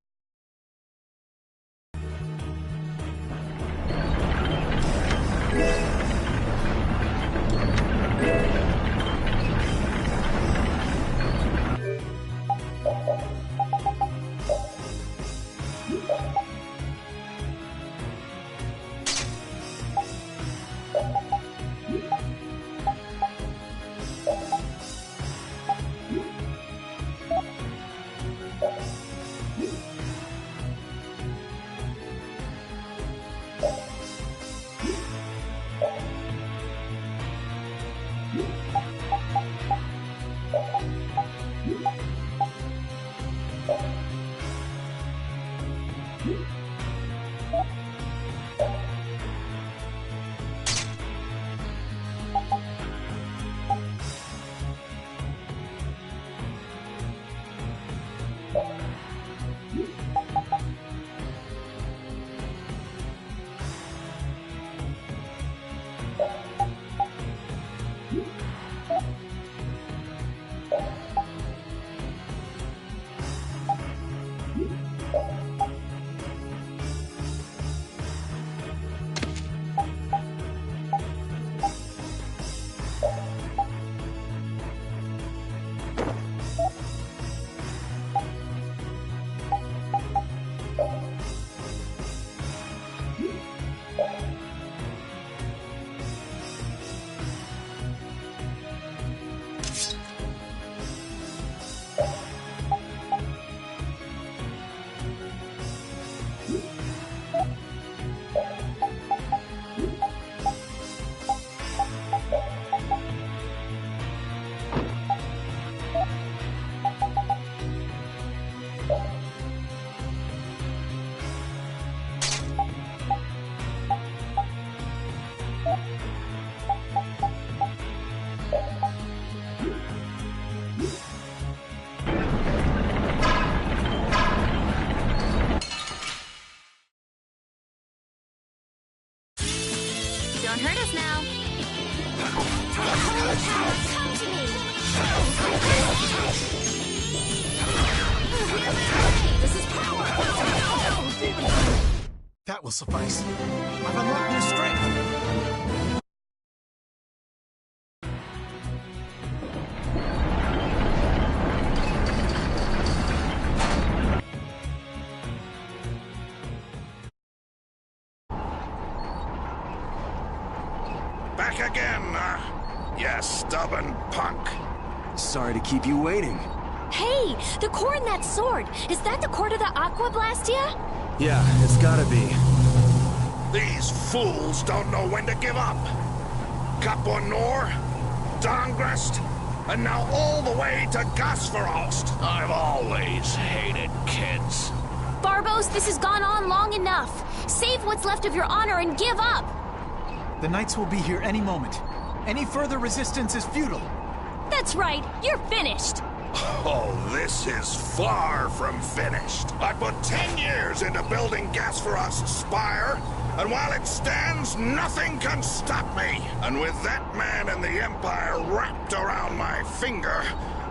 Don't hurt us now. Holy power, come to me! This is power! That will suffice. I've unlocked new strength. Back again, you stubborn punk. Sorry to keep you waiting. hey, the core in that sword. Is that the core to the Aqua Blastia? Yeah, it's gotta be. These fools don't know when to give up. Kaponor, Dongrest, and now all the way to Gasferost. I've always hated kids. Barbos, this has gone on long enough. Save what's left of your honor and give up. The Knights will be here any moment. Any further resistance is futile. That's right, you're finished. Oh, this is far from finished. I put 10 years into building Gasferost's spire, and while it stands, nothing can stop me. And with that man and the Empire wrapped around my finger,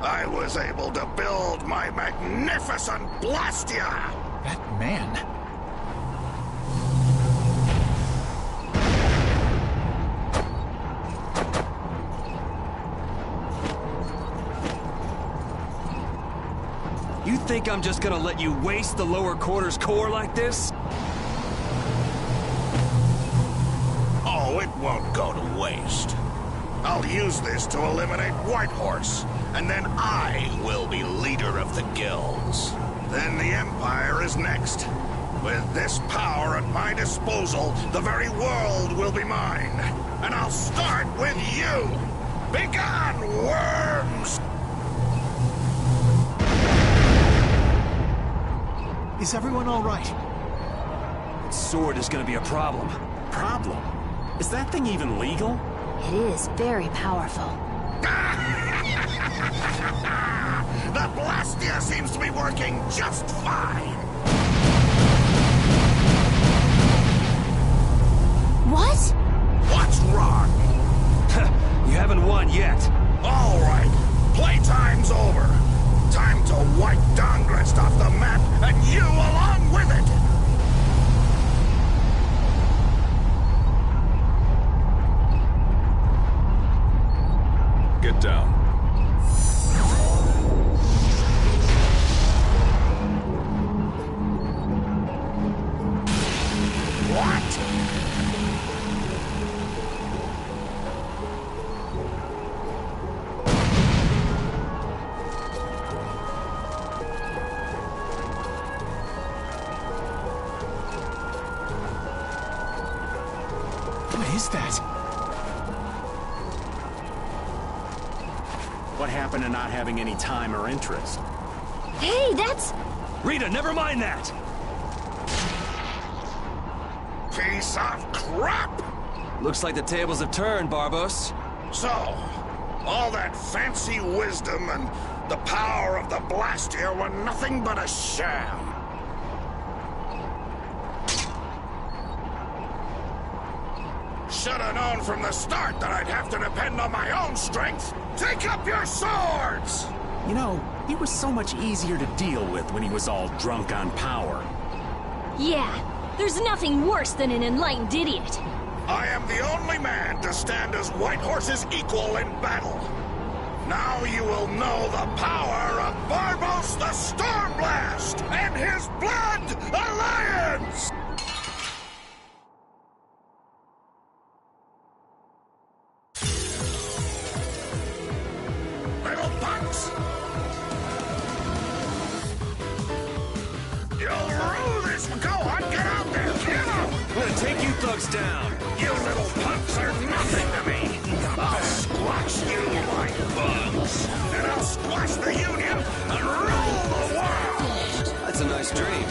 I was able to build my magnificent Blastia. That man? You think I'm just gonna let you waste the lower quarters core like this? Oh, it won't go to waste. first. I'll use this to eliminate Whitehorse, and then I will be leader of the guilds. Then the Empire is next. With this power at my disposal, the very world will be mine. And I'll start with you! Begone, worms! Is everyone all right? That sword is gonna be a problem. Problem? Is that thing even legal? It is very powerful. The Blastia seems to be working just fine. What? What's wrong? You haven't won yet. All right, playtime's over. Time to wipe Dongrest off the map, and you along with it! Get down. What? What is that? What happened to not having any time or interest? Hey, that's... Rita, never mind that! Piece of crap! Looks like the tables have turned, Barbos. So, all that fancy wisdom and the power of the Blastia were nothing but a sham. Should have known from the start that I'd have to depend on my own strength. Take up your swords! You know, he was so much easier to deal with when he was all drunk on power. Yeah, there's nothing worse than an enlightened idiot. I am the only man to stand as Whitehorse's equal in battle. Now you will know the power of Barbos the Stormblast and his Blood Alliance! Little punks! You'll rule this! Go on, get out there! Get out! I'm gonna take you thugs down. You little punks are nothing to me! I'll squash you like bugs! And I'll squash the Union and rule the world! That's a nice dream.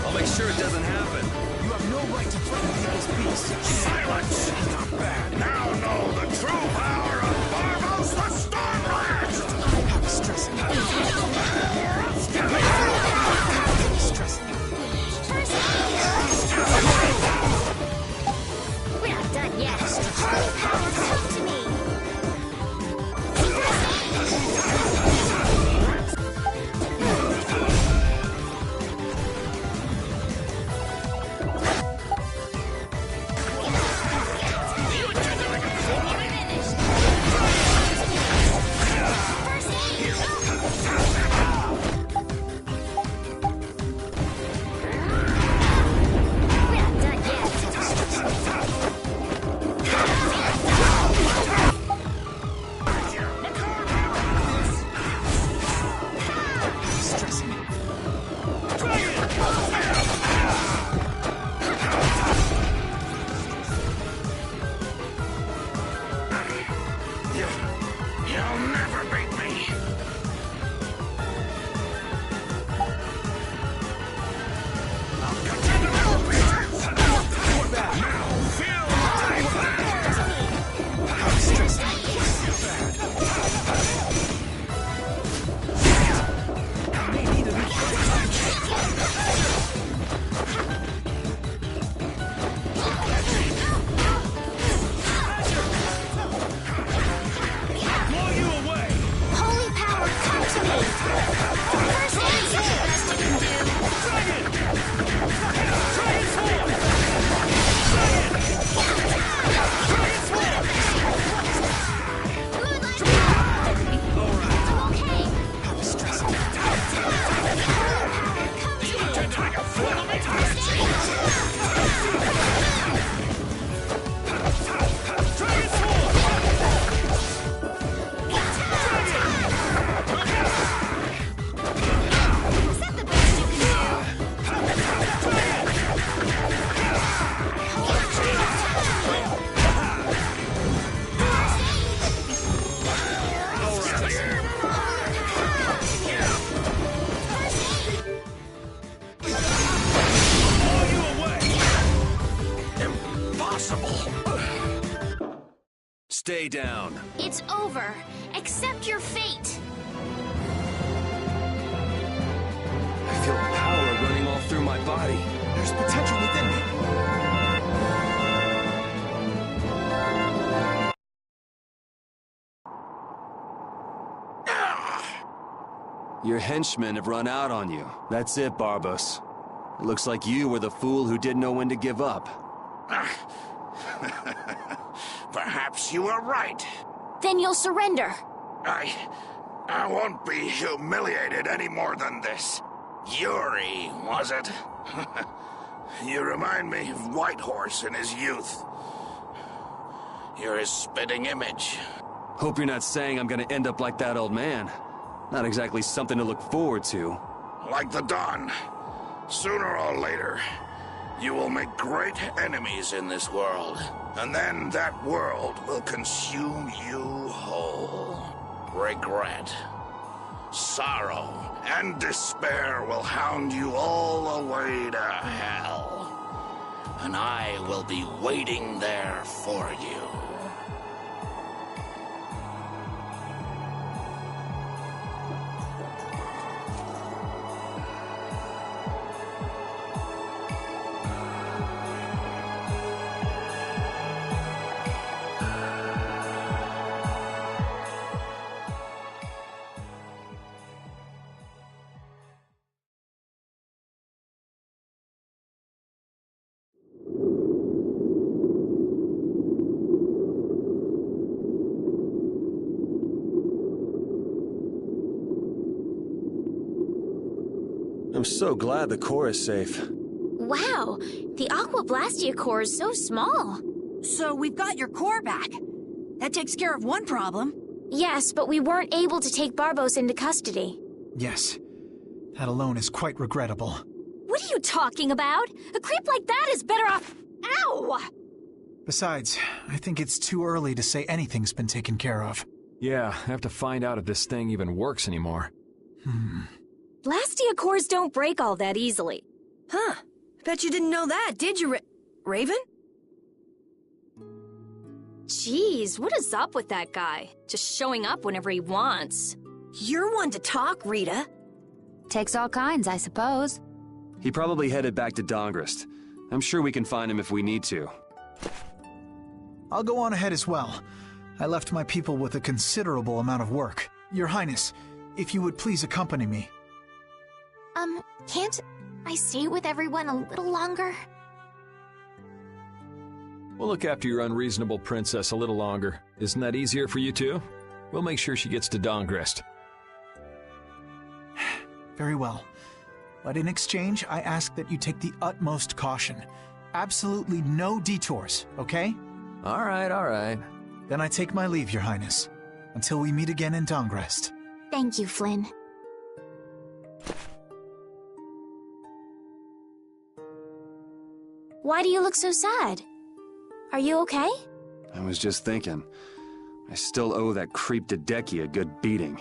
I'll make sure it doesn't happen. You have no right to threaten people's peace. Silence! Now know the true power of Barbos the Stormblast! I'm stressing. Stressing. We're not done yet. Come to me. You'll never beat me! I'll cut you into little pieces! Now feel my power! I'm stressing. I may need a new Holy power stay down. It's over. Accept your fate. I feel power running all through my body. There's potential within me. Your henchmen have run out on you. That's it, Barbos. It looks like you were the fool who didn't know when to give up. Perhaps you were right. Then you'll surrender. I won't be humiliated any more than this. Yuri, was it? You remind me of Whitehorse in his youth. You're his spitting image. Hope you're not saying I'm gonna end up like that old man. Not exactly something to look forward to. Like the Dawn. Sooner or later, you will make great enemies in this world. And then that world will consume you whole. Regret, sorrow, and despair will hound you all the way to hell. And I will be waiting there for you. I'm so glad the core is safe. Wow, the Aqua Blastia core is so small. So we've got your core back. That takes care of one problem. Yes, but we weren't able to take Barbos into custody. Yes. That alone is quite regrettable. What are you talking about? A creep like that is better off... Ow! Besides, I think it's too early to say anything's been taken care of. Yeah, I have to find out if this thing even works anymore. Blastia cores don't break all that easily. Huh. Bet you didn't know that, did you, Raven? Jeez, what is up with that guy? Just showing up whenever he wants. You're one to talk, Rita. Takes all kinds, I suppose. He probably headed back to Dongrist. I'm sure we can find him if we need to. I'll go on ahead as well. I left my people with a considerable amount of work. Your Highness, if you would please accompany me. Can't I stay with everyone a little longer? We'll look after your unreasonable princess a little longer. Isn't that easier for you too? We'll make sure she gets to Dongrist. Very well. But in exchange, I ask that you take the utmost caution. Absolutely no detours, okay? All right. Then I take my leave, Your Highness. Until we meet again in Dongrist. Thank you, Flynn. Why do you look so sad? Are you okay? I was just thinking. I still owe that creep Hideki a good beating.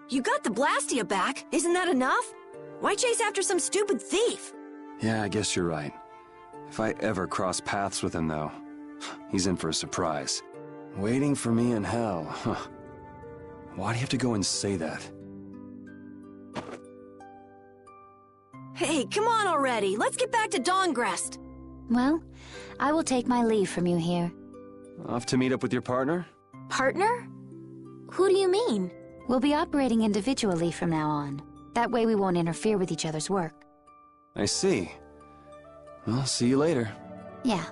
You got the Blastia back. Isn't that enough? Why chase after some stupid thief? Yeah, I guess you're right. If I ever cross paths with him, though, he's in for a surprise. Waiting for me in hell, huh? Why do you have to go and say that? Hey, come on already. Let's get back to Dongrist. Well, I will take my leave from you here. Off to meet up with your partner? Partner? Who do you mean? We'll be operating individually from now on. That way we won't interfere with each other's work. I see. Well, see you later. Yeah.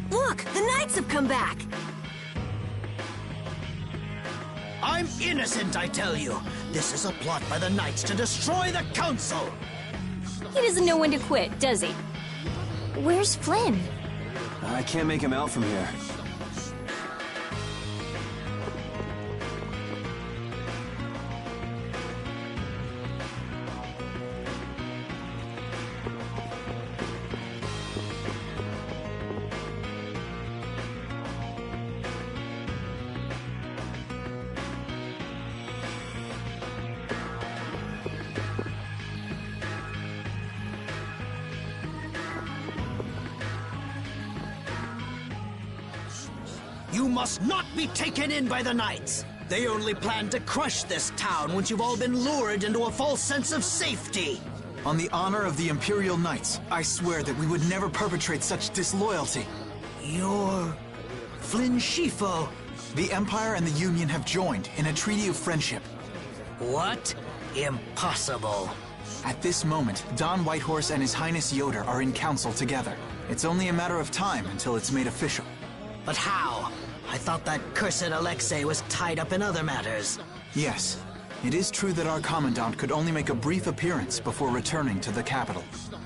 Look, the Knights have come back. I'm innocent, I tell you. This is a plot by the Knights to destroy the Council. He doesn't know when to quit, does he? Where's Flynn? I can't make him out from here. You must not be taken in by the Knights! They only plan to crush this town once you've all been lured into a false sense of safety! On the honor of the Imperial Knights, I swear that we would never perpetrate such disloyalty. You're... Flynn Scifo. The Empire and the Union have joined in a treaty of friendship. What? Impossible. At this moment, Don Whitehorse and His Highness Yoder are in council together. It's only a matter of time until it's made official. But how? I thought that cursed Alexei was tied up in other matters. Yes. It is true that our Commandant could only make a brief appearance before returning to the capital.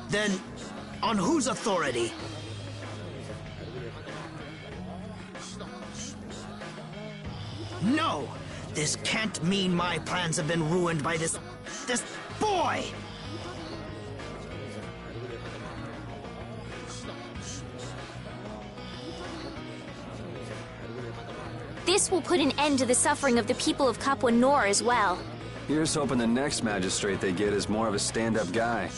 Then, on whose authority? No! This can't mean my plans have been ruined by this boy! This will put an end to the suffering of the people of Capua Nor as well. Here's hoping the next magistrate they get is more of a stand-up guy.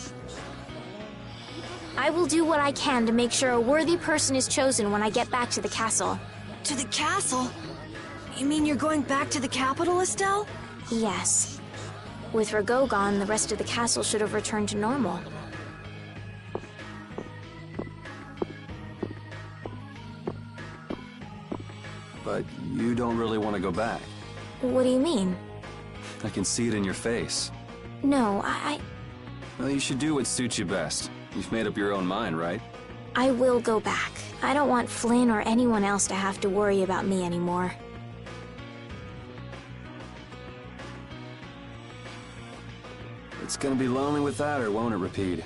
I will do what I can to make sure a worthy person is chosen when I get back to the castle. To the castle? You mean you're going back to the capital, Estelle? Yes. With Rago gone, the rest of the castle should have returned to normal. But you don't really want to go back. What do you mean? I can see it in your face. No, Well, you should do what suits you best. You've made up your own mind, right? I will go back. I don't want Flynn or anyone else to have to worry about me anymore. It's gonna be lonely with that, or won't it, Repeat?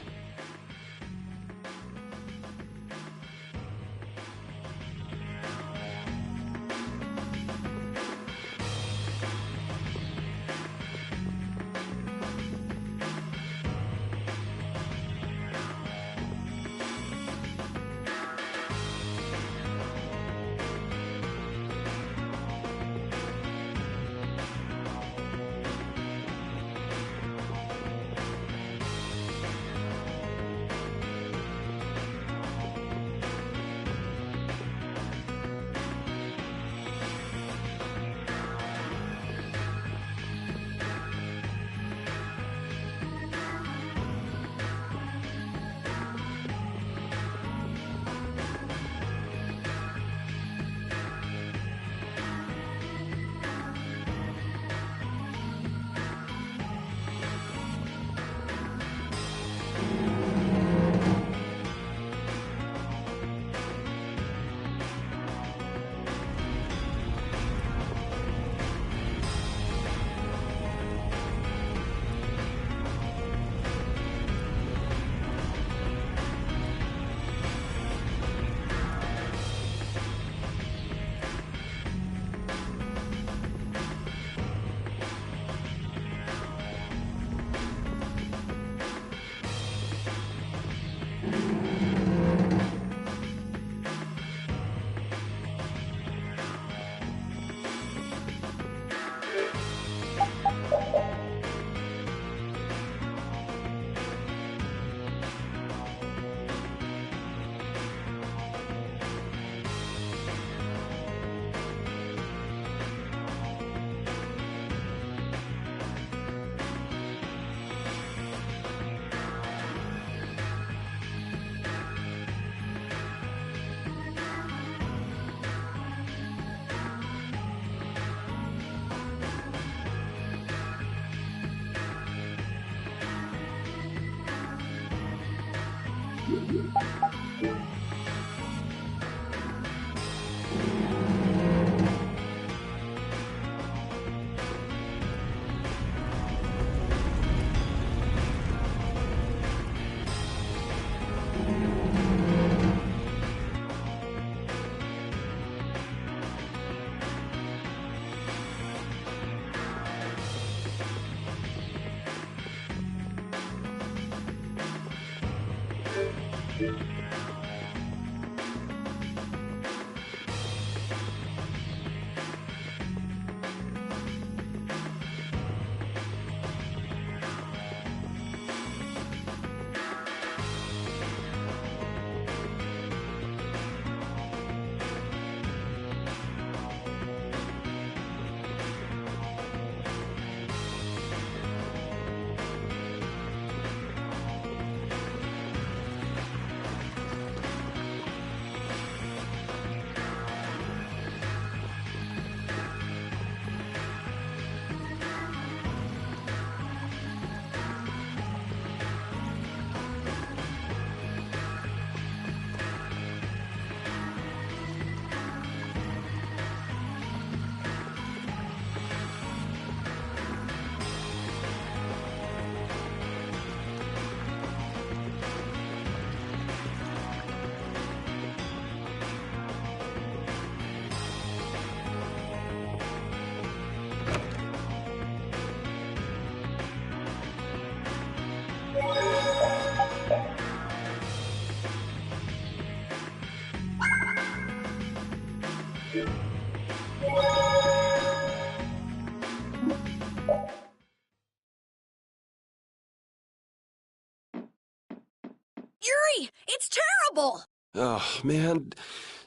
Yuri, it's terrible! Oh, man.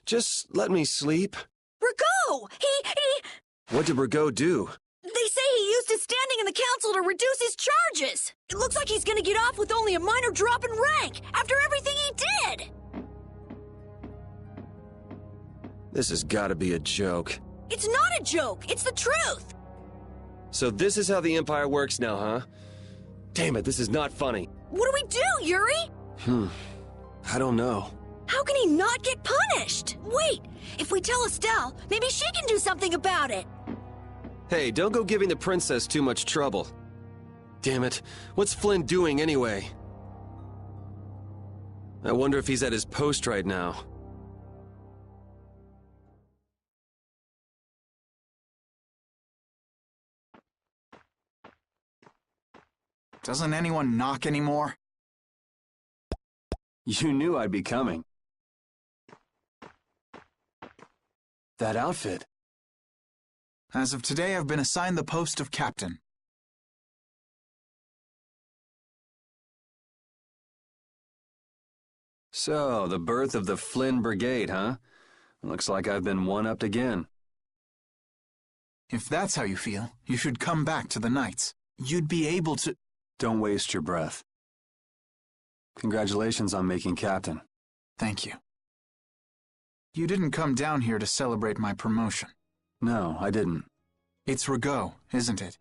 Just let me sleep. Rigaud! He... What did Rigaud do? They say he used his standing in the council to reduce his charges! It looks like he's gonna get off with only a minor drop in rank, after everything he did! This has gotta be a joke. It's not a joke, it's the truth! So this is how the Empire works now, huh? Damn it, this is not funny. What do we do, Yuri? I don't know. How can he not get punished? Wait, if we tell Estelle, maybe she can do something about it! Hey, don't go giving the princess too much trouble. Damn it, what's Flynn doing anyway? I wonder if he's at his post right now. Doesn't anyone knock anymore? You knew I'd be coming. That outfit. As of today, I've been assigned the post of captain. So, the birth of the Flynn Brigade, huh? Looks like I've been one-upped again. If that's how you feel, you should come back to the Knights. You'd be able to... Don't waste your breath. Congratulations on making captain. Thank you. You didn't come down here to celebrate my promotion. No, I didn't. It's Rigaud, isn't it?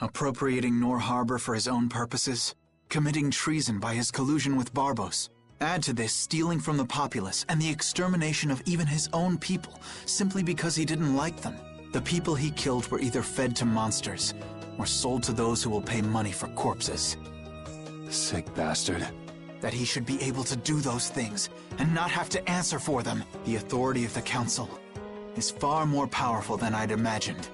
Appropriating Nor Harbor for his own purposes, committing treason by his collusion with Barbos. Add to this stealing from the populace and the extermination of even his own people, simply because he didn't like them. The people he killed were either fed to monsters, or sold to those who will pay money for corpses. Sick bastard. That he should be able to do those things, and not have to answer for them. The authority of the Council is far more powerful than I'd imagined.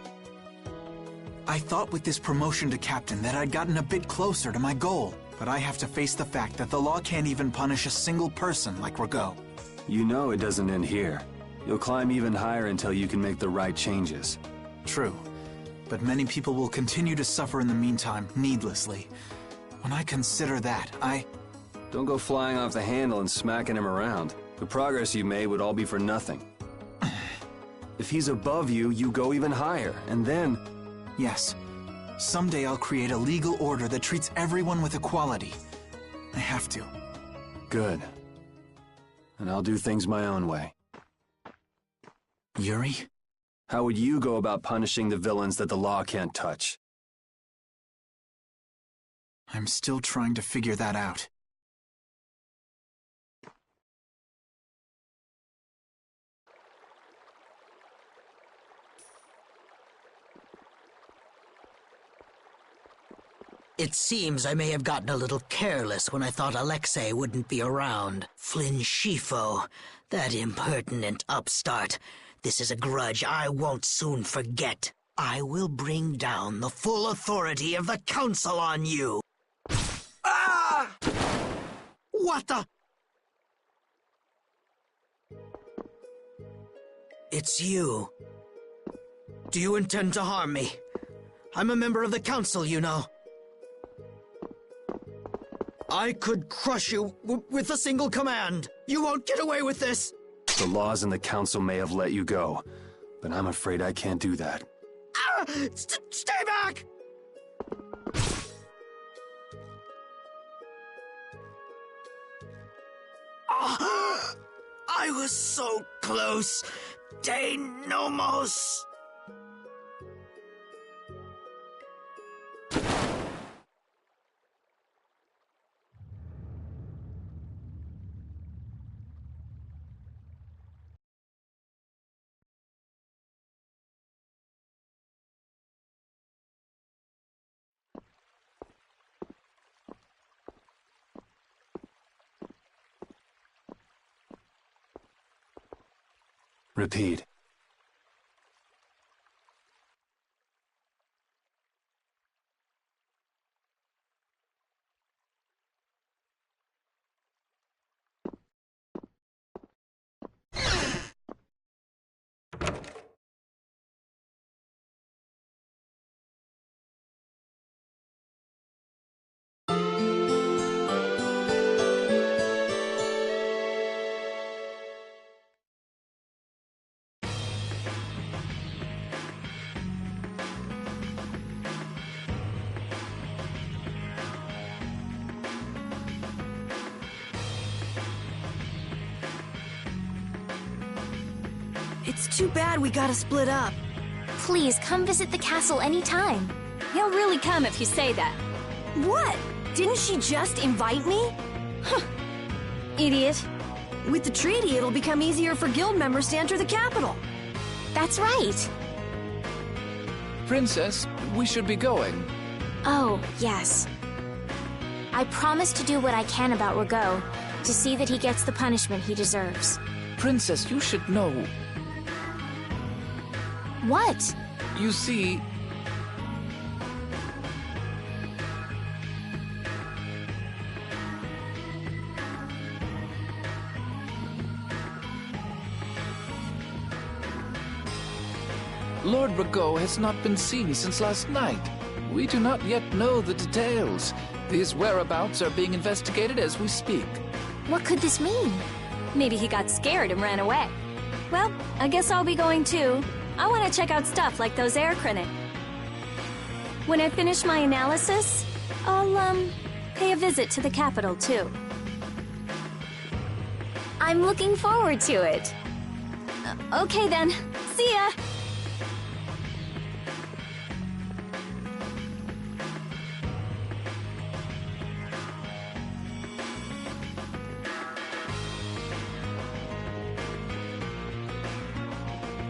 I thought with this promotion to captain that I'd gotten a bit closer to my goal, but I have to face the fact that the law can't even punish a single person like Rigaud. You know it doesn't end here. You'll climb even higher until you can make the right changes. True, but many people will continue to suffer in the meantime, needlessly. When I consider that, Don't go flying off the handle and smacking him around. The progress you made would all be for nothing. If he's above you, you go even higher, and then... Yes. Someday I'll create a legal order that treats everyone with equality. I have to. Good. And I'll do things my own way. Yuri? How would you go about punishing the villains that the law can't touch? I'm still trying to figure that out. It seems I may have gotten a little careless when I thought Alexei wouldn't be around. Flynn Scifo, that impertinent upstart. This is a grudge I won't soon forget. I will bring down the full authority of the Council on you. Ah! What the? It's you. Do you intend to harm me? I'm a member of the council, you know. I could crush you with a single command. You won't get away with this. The laws and the council may have let you go, but I'm afraid I can't do that. Ah! Stay back! Oh, I was so close. De nomos. Repeat. It's too bad we gotta split up. Please, come visit the castle anytime. He'll really come if you say that. What? Didn't she just invite me? Huh. Idiot. With the treaty, it'll become easier for guild members to enter the capital. That's right. Princess, we should be going. Oh, yes. I promise to do what I can about Rago, to see that he gets the punishment he deserves. Princess, you should know. What? You see... Lord Rago has not been seen since last night. We do not yet know the details. His whereabouts are being investigated as we speak. What could this mean? Maybe he got scared and ran away. Well, I guess I'll be going too. I want to check out stuff like those air crennet. When I finish my analysis, I'll, pay a visit to the capital too. I'm looking forward to it. Okay then. See ya!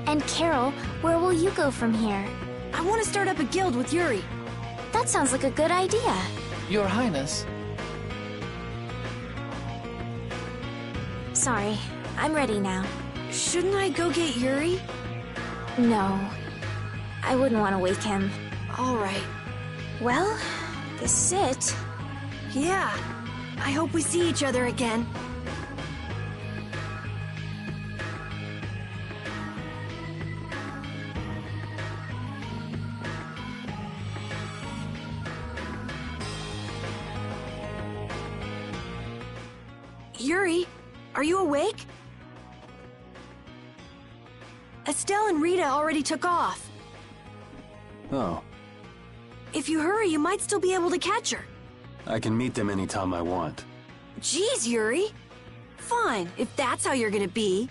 And Carol, where will you go from here? I want to start up a guild with Yuri. That sounds like a good idea. Your Highness. Sorry, I'm ready now. Shouldn't I go get Yuri? No, I wouldn't want to wake him. All right. Well, this is it. Yeah, I hope we see each other again. Yuri, are you awake? Estelle and Rita already took off. Oh, If you hurry, you might still be able to catch her. I can meet them anytime I want. Jeez, Yuri. Fine, if that's how you're gonna be.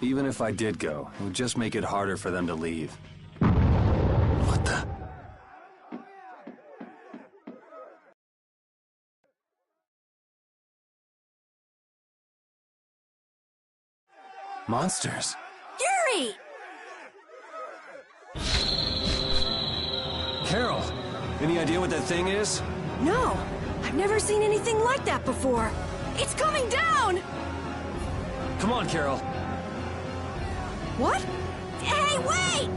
Even if I did go, it would just make it harder for them to leave. What the? Monsters. Yuri! Carol, any idea what that thing is? No, I've never seen anything like that before. It's coming down! Come on, Carol. What? Hey, wait!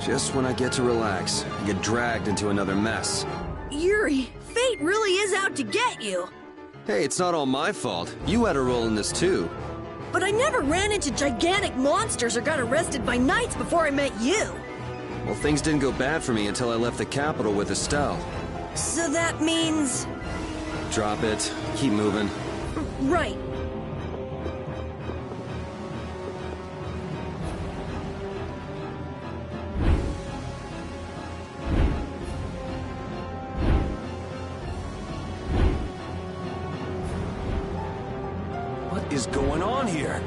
Just when I get to relax, I get dragged into another mess. Yuri, fate really is out to get you. Hey, it's not all my fault. You had a role in this too. But I never ran into gigantic monsters or got arrested by knights before I met you. Well, things didn't go bad for me until I left the capital with Estelle. So that means... Drop it. Keep moving. Right. What is going on here?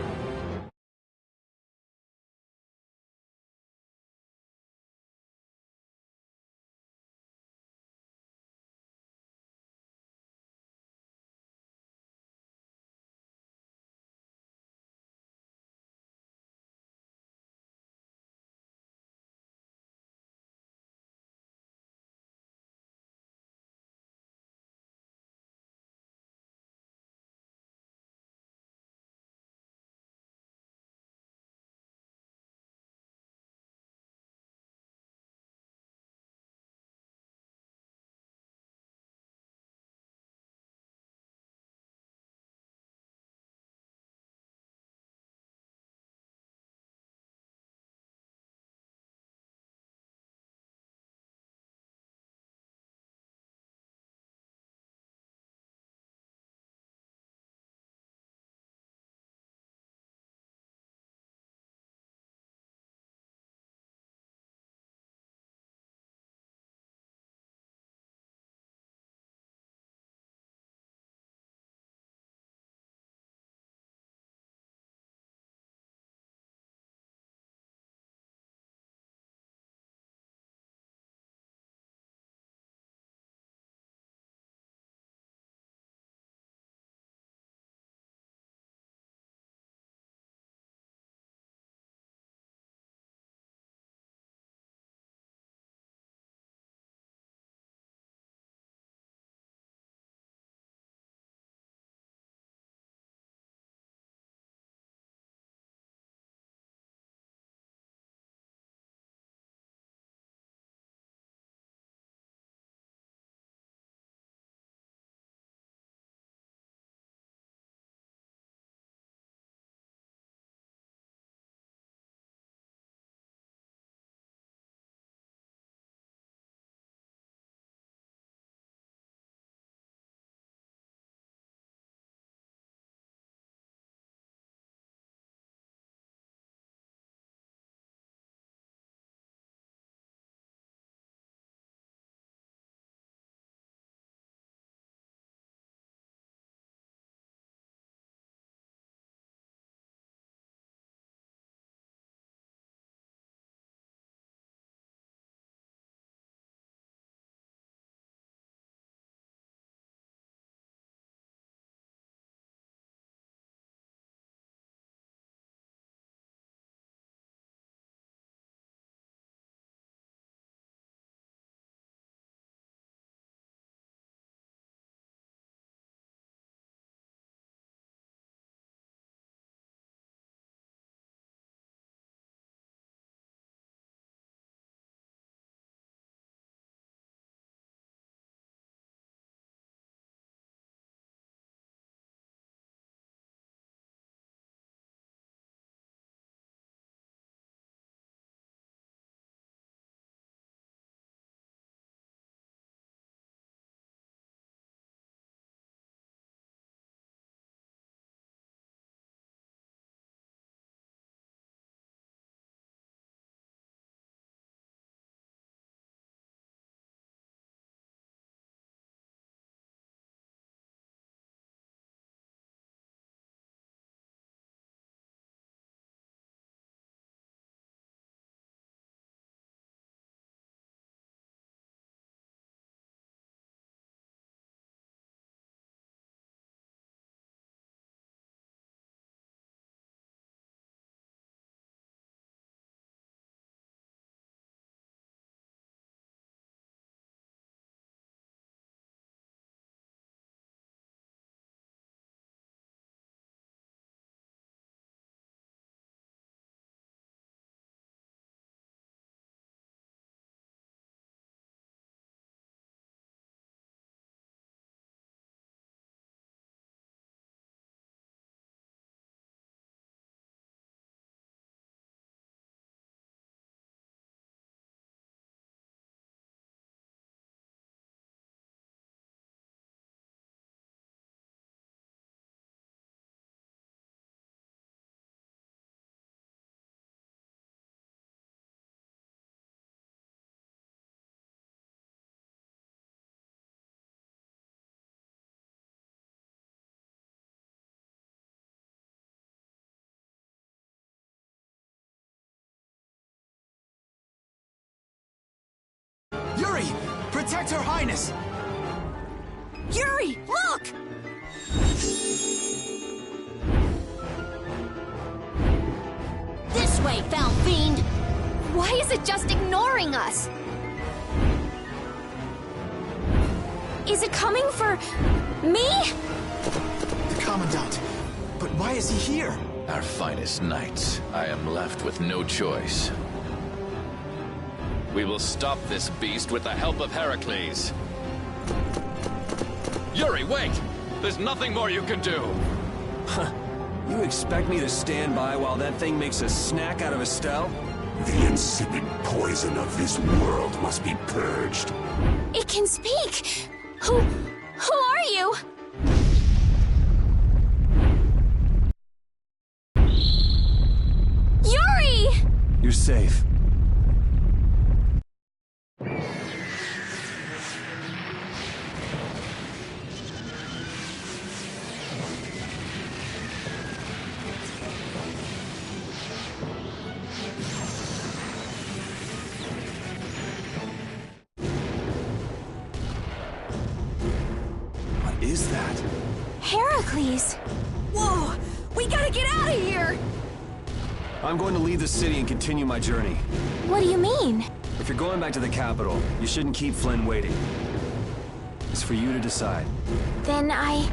Protect Her Highness! Yuri, look! This way, foul fiend! Why is it just ignoring us? Is it coming for me? The Commandant. But why is he here? Our finest knights. I am left with no choice. We will stop this beast with the help of Heracles. Yuri, wait! There's nothing more you can do! You expect me to stand by while that thing makes a snack out of Estelle? The insipid poison of this world must be purged. It can speak! Who are you? Yuri! You're safe. What is that? Heracles! Whoa! We gotta get out of here! I'm going to leave the city and continue my journey. What do you mean? If you're going back to the capital, you shouldn't keep Flynn waiting. It's for you to decide. Then I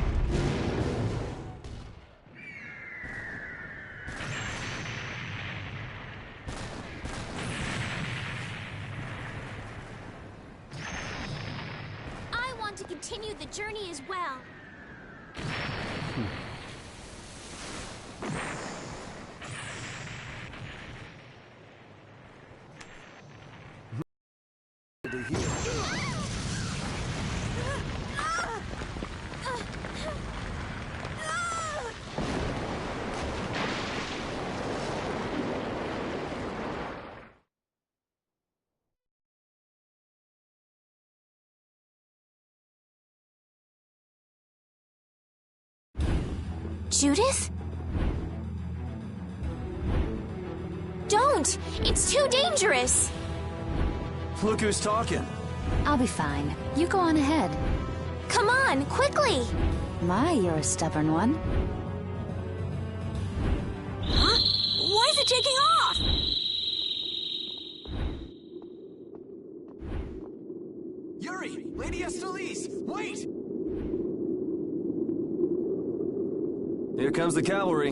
want to continue the journey as well. Judith? Don't! It's too dangerous! Look who's talking. I'll be fine. You go on ahead. Come on, quickly! My, you're a stubborn one. Huh? Why is it taking off? Yuri! Lady Estellise! Wait! Here comes the cavalry.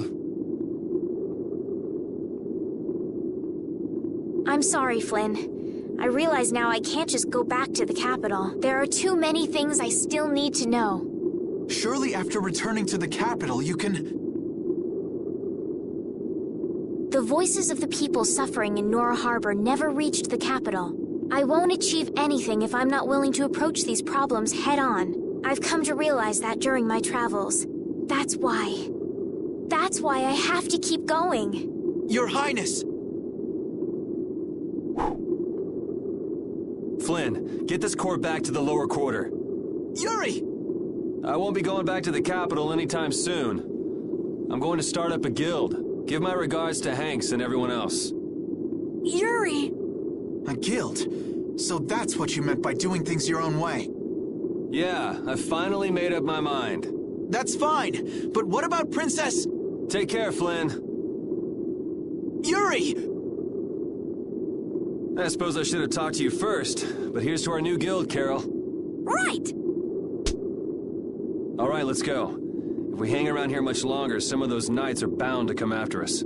I'm sorry, Flynn. I realize now I can't just go back to the capital. There are too many things I still need to know. Surely after returning to the capital, you can... The voices of the people suffering in Nora Harbor never reached the capital. I won't achieve anything if I'm not willing to approach these problems head-on. I've come to realize that during my travels. That's why. That's why I have to keep going. Your Highness! Flynn, get this corps back to the lower quarter. Yuri! I won't be going back to the capital anytime soon. I'm going to start up a guild. Give my regards to Hanks and everyone else. Yuri! A guild? So that's what you meant by doing things your own way. Yeah, I finally made up my mind. That's fine, but what about Princess... Take care, Flynn. Yuri! I suppose I should have talked to you first, but here's to our new guild, Carol. Right! All right, let's go. If we hang around here much longer, some of those knights are bound to come after us.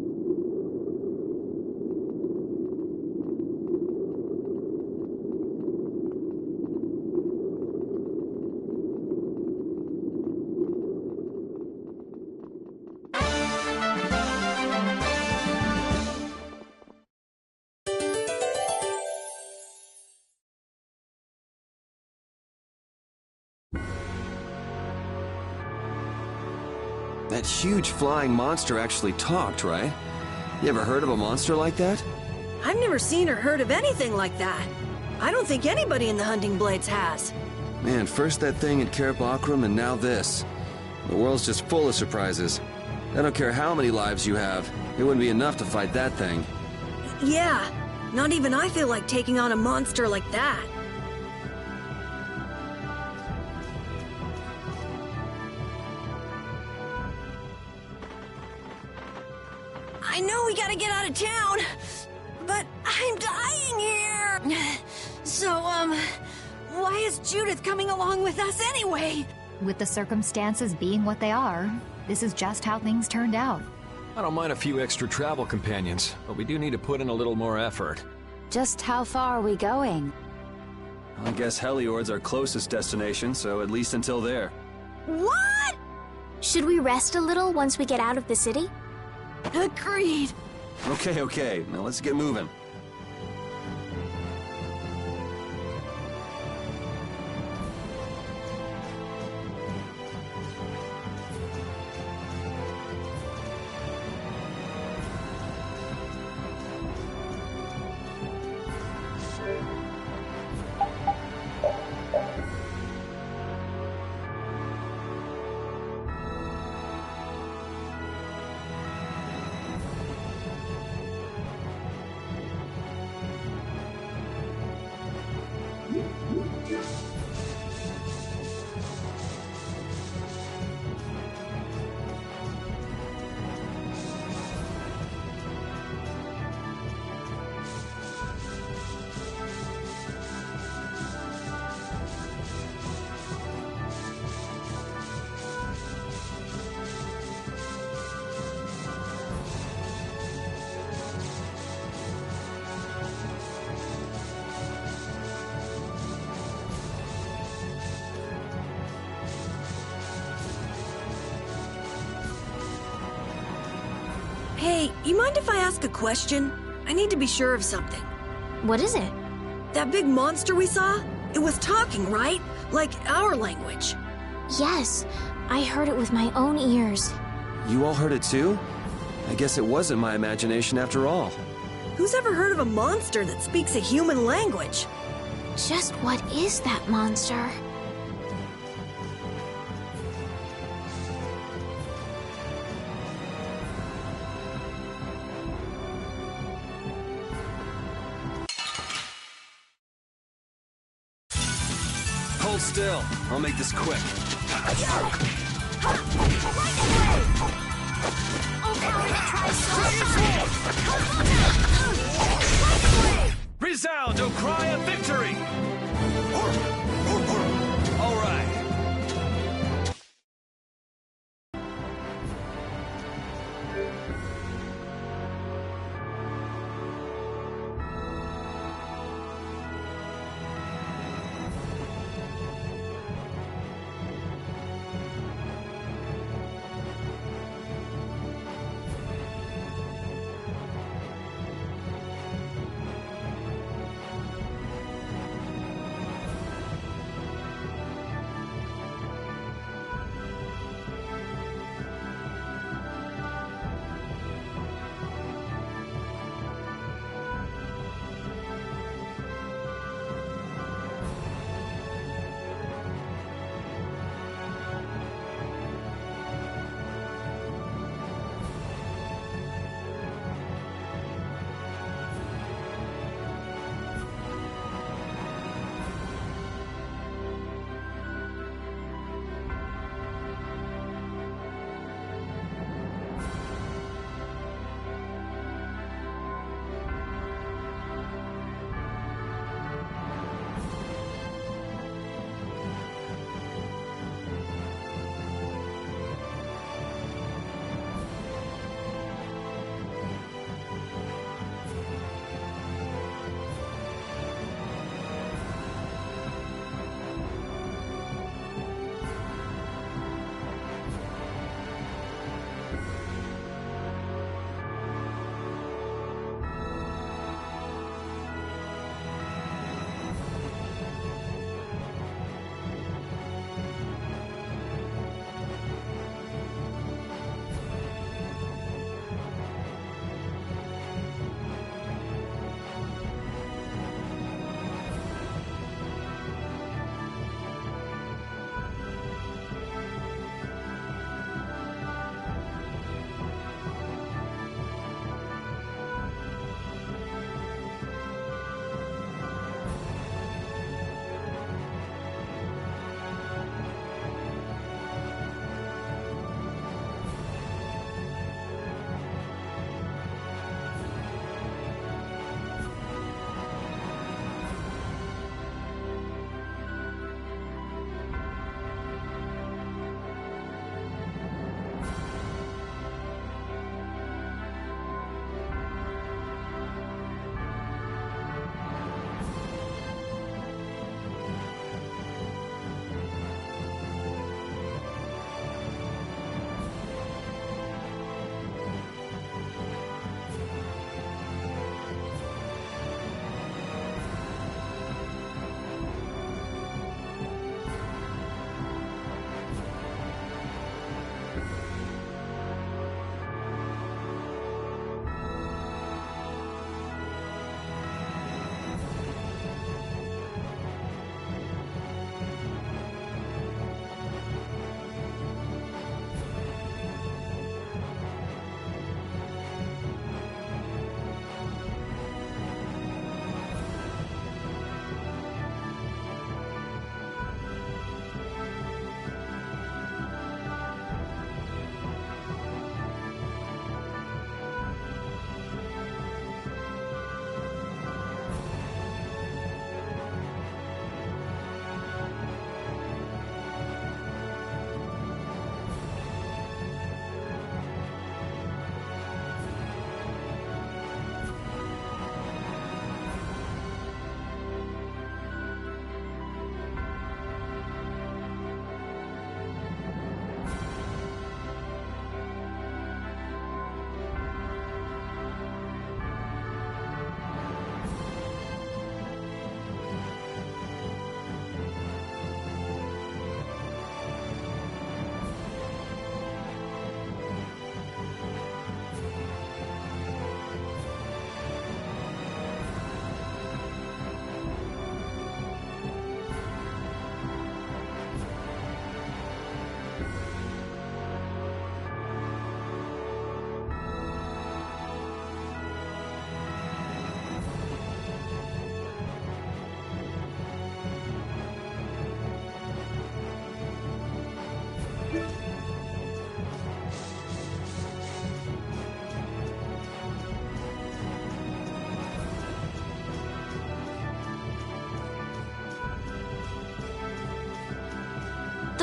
That huge flying monster actually talked, right? You ever heard of a monster like that? I've never seen or heard of anything like that. I don't think anybody in the Hunting Blades has. Man, first that thing at Kerp Akram and now this. The world's just full of surprises. I don't care how many lives you have, it wouldn't be enough to fight that thing. Yeah, not even I feel like taking on a monster like that. I know we gotta get out of town, but I'm dying here. So, why is Judith coming along with us anyway? With the circumstances being what they are, this is just how things turned out. I don't mind a few extra travel companions, but we do need to put in a little more effort. Just how far are we going? I guess Heliord's our closest destination, so at least until there. What? Should we rest a little once we get out of the city? Agreed. Okay, now let's get moving. Hey, you mind if I ask a question? I need to be sure of something. What is it? That big monster we saw? It was talking, right? Like our language. Yes, I heard it with my own ears. You all heard it too? I guess it wasn't my imagination after all. Who's ever heard of a monster that speaks a human language? Just what is that monster? Hold still. I'll make this quick. Resound, O cry of victory! All right.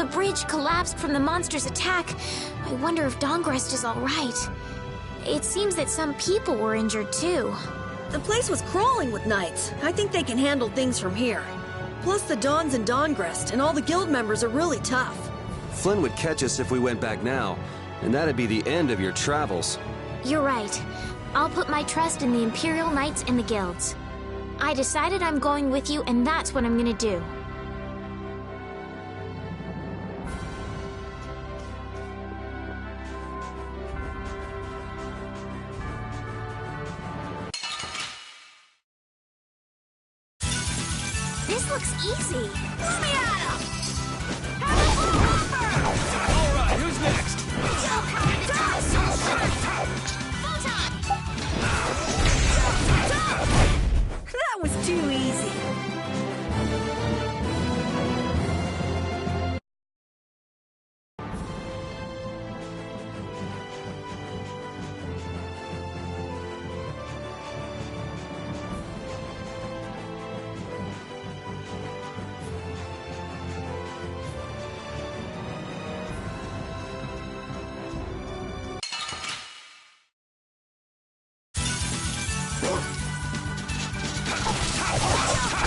The bridge collapsed from the monster's attack. I wonder if Dawngrest is all right. It seems that some people were injured too. The place was crawling with knights. I think they can handle things from here. Plus the Dawns and Dawngrest and all the guild members are really tough. Flynn would catch us if we went back now, and that'd be the end of your travels. You're right. I'll put my trust in the Imperial Knights and the guilds. I decided I'm going with you, and that's what I'm gonna do. This looks easy. Let me at him! Alright, who's next? That was too easy.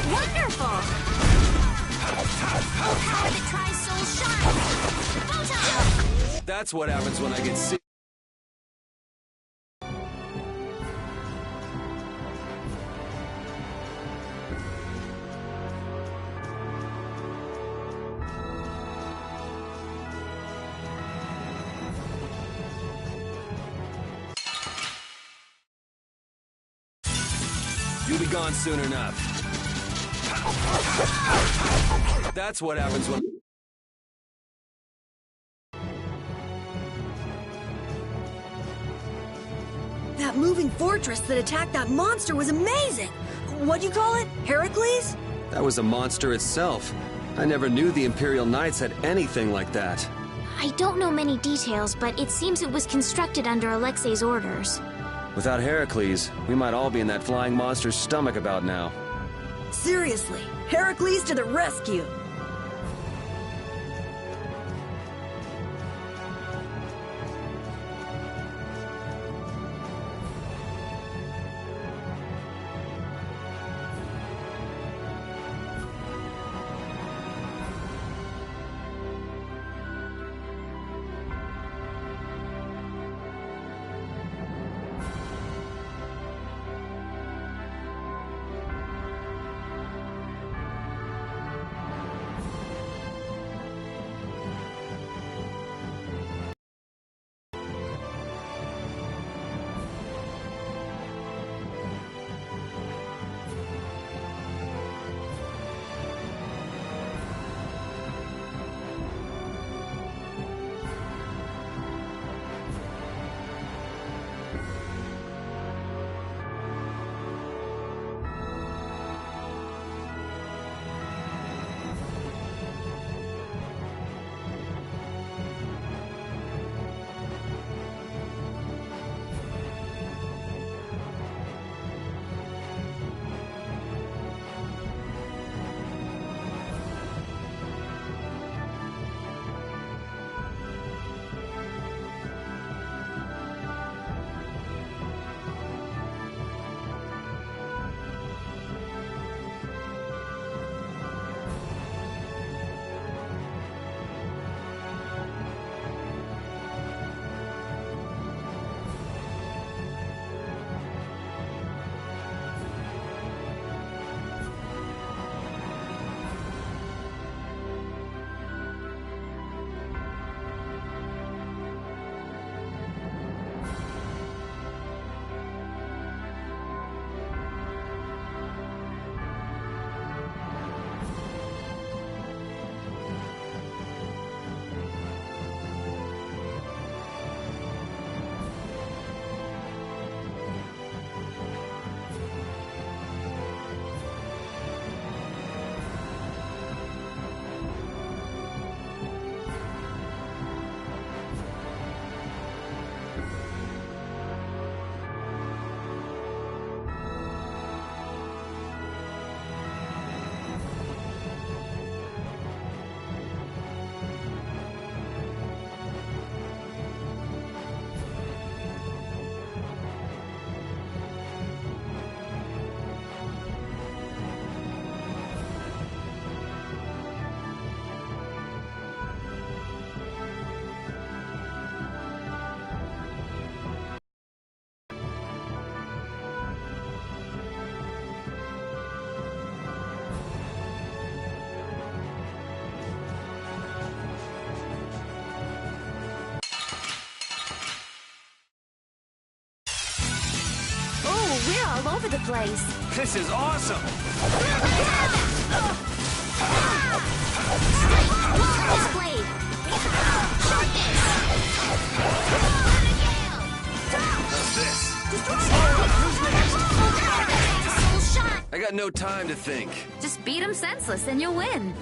Wonderful! Oh, power that tries soul shine! Photon! That's what happens when I get sick. You'll be gone soon enough. That's what happens when... That moving fortress that attacked that monster was amazing! What'd you call it? Heracles? That was a monster itself. I never knew the Imperial Knights had anything like that. I don't know many details, but it seems it was constructed under Alexei's orders. Without Heracles, we might all be in that flying monster's stomach about now. Seriously, Heracles to the rescue! over the place. This is awesome! This blade. I got no time to think. Just beat him senseless and you'll win.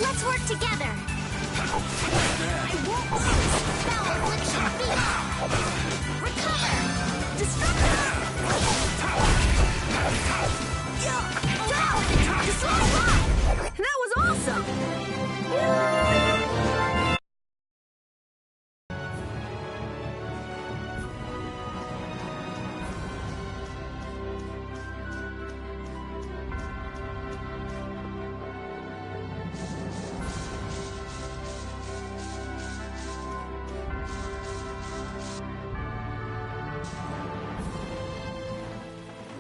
Let's work together. I won't lose. Spell affliction feast. Recover. Destructive. That was awesome!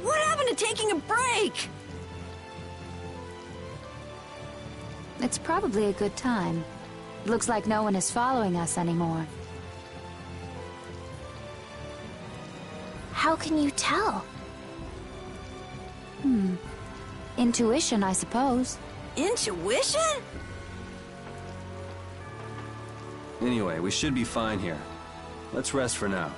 What happened to taking a break? It's probably a good time. Looks like no one is following us anymore. How can you tell? Intuition, I suppose. Intuition? Anyway, we should be fine here. Let's rest for now.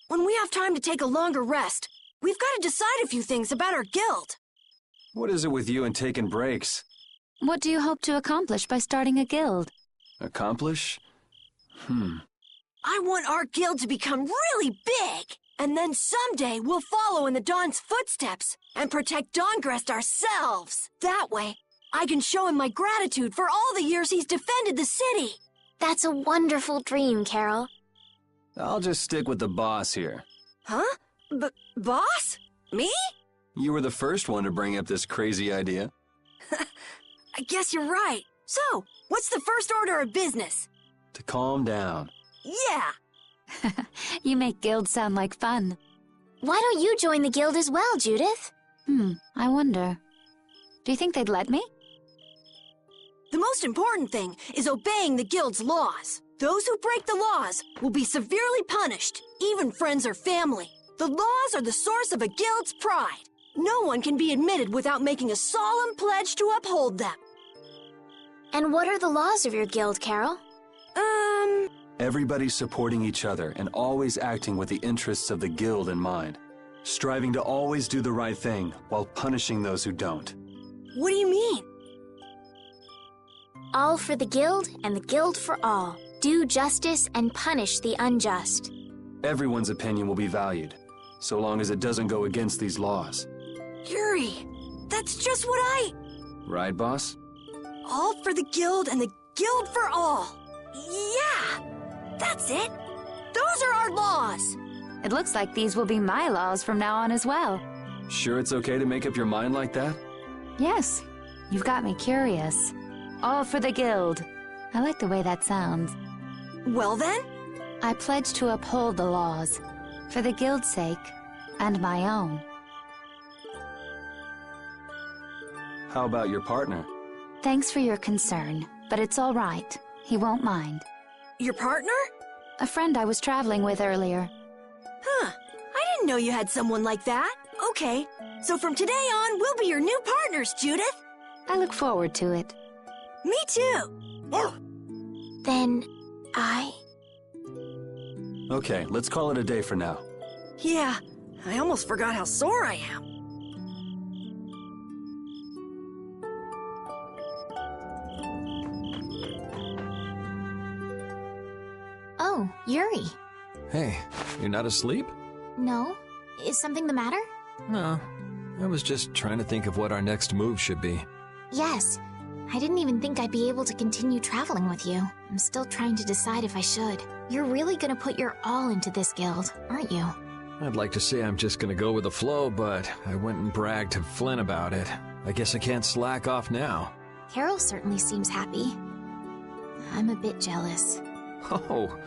When we have time to take a longer rest, we've got to decide a few things about our guild. What is it with you and taking breaks? What do you hope to accomplish by starting a guild? Accomplish? I want our guild to become really big, and then someday we'll follow in the Dawn's footsteps and protect Dawngrest ourselves. That way, I can show him my gratitude for all the years he's defended the city. That's a wonderful dream, Carol. I'll just stick with the boss here. Huh? Boss? Me? You were the first one to bring up this crazy idea. I guess you're right. So, what's the first order of business? To calm down. Yeah. You make guilds sound like fun. Why don't you join the guild as well, Judith? I wonder. Do you think they'd let me? The most important thing is obeying the guild's laws. Those who break the laws will be severely punished, even friends or family. The laws are the source of a guild's pride. No one can be admitted without making a solemn pledge to uphold them. And what are the laws of your guild, Carol? Everybody supporting each other and always acting with the interests of the guild in mind. Striving to always do the right thing while punishing those who don't. What do you mean? All for the guild and the guild for all. Do justice and punish the unjust. Everyone's opinion will be valued, so long as it doesn't go against these laws. Yuri, that's just what I... Right, boss? All for the guild and the guild for all. Yeah, that's it. Those are our laws. It looks like these will be my laws from now on as well. Sure it's okay to make up your mind like that? Yes, you've got me curious. All for the guild. I like the way that sounds. Well then? I pledge to uphold the laws, for the guild's sake, and my own. How about your partner? Thanks for your concern, but it's all right. He won't mind. Your partner? A friend I was traveling with earlier. Huh. I didn't know you had someone like that. Okay, so from today on, we'll be your new partners, Judith. I look forward to it. Me too. Then, Okay, let's call it a day for now. Yeah, I almost forgot how sore I am. Oh, Yuri. Hey, you're not asleep? No? Is something the matter? No. I was just trying to think of what our next move should be. Yes. I didn't even think I'd be able to continue traveling with you. I'm still trying to decide if I should. You're really gonna put your all into this guild, aren't you? I'd like to say I'm just gonna go with the flow, but I went and bragged to Flynn about it. I guess I can't slack off now. Carol certainly seems happy. I'm a bit jealous. Oh,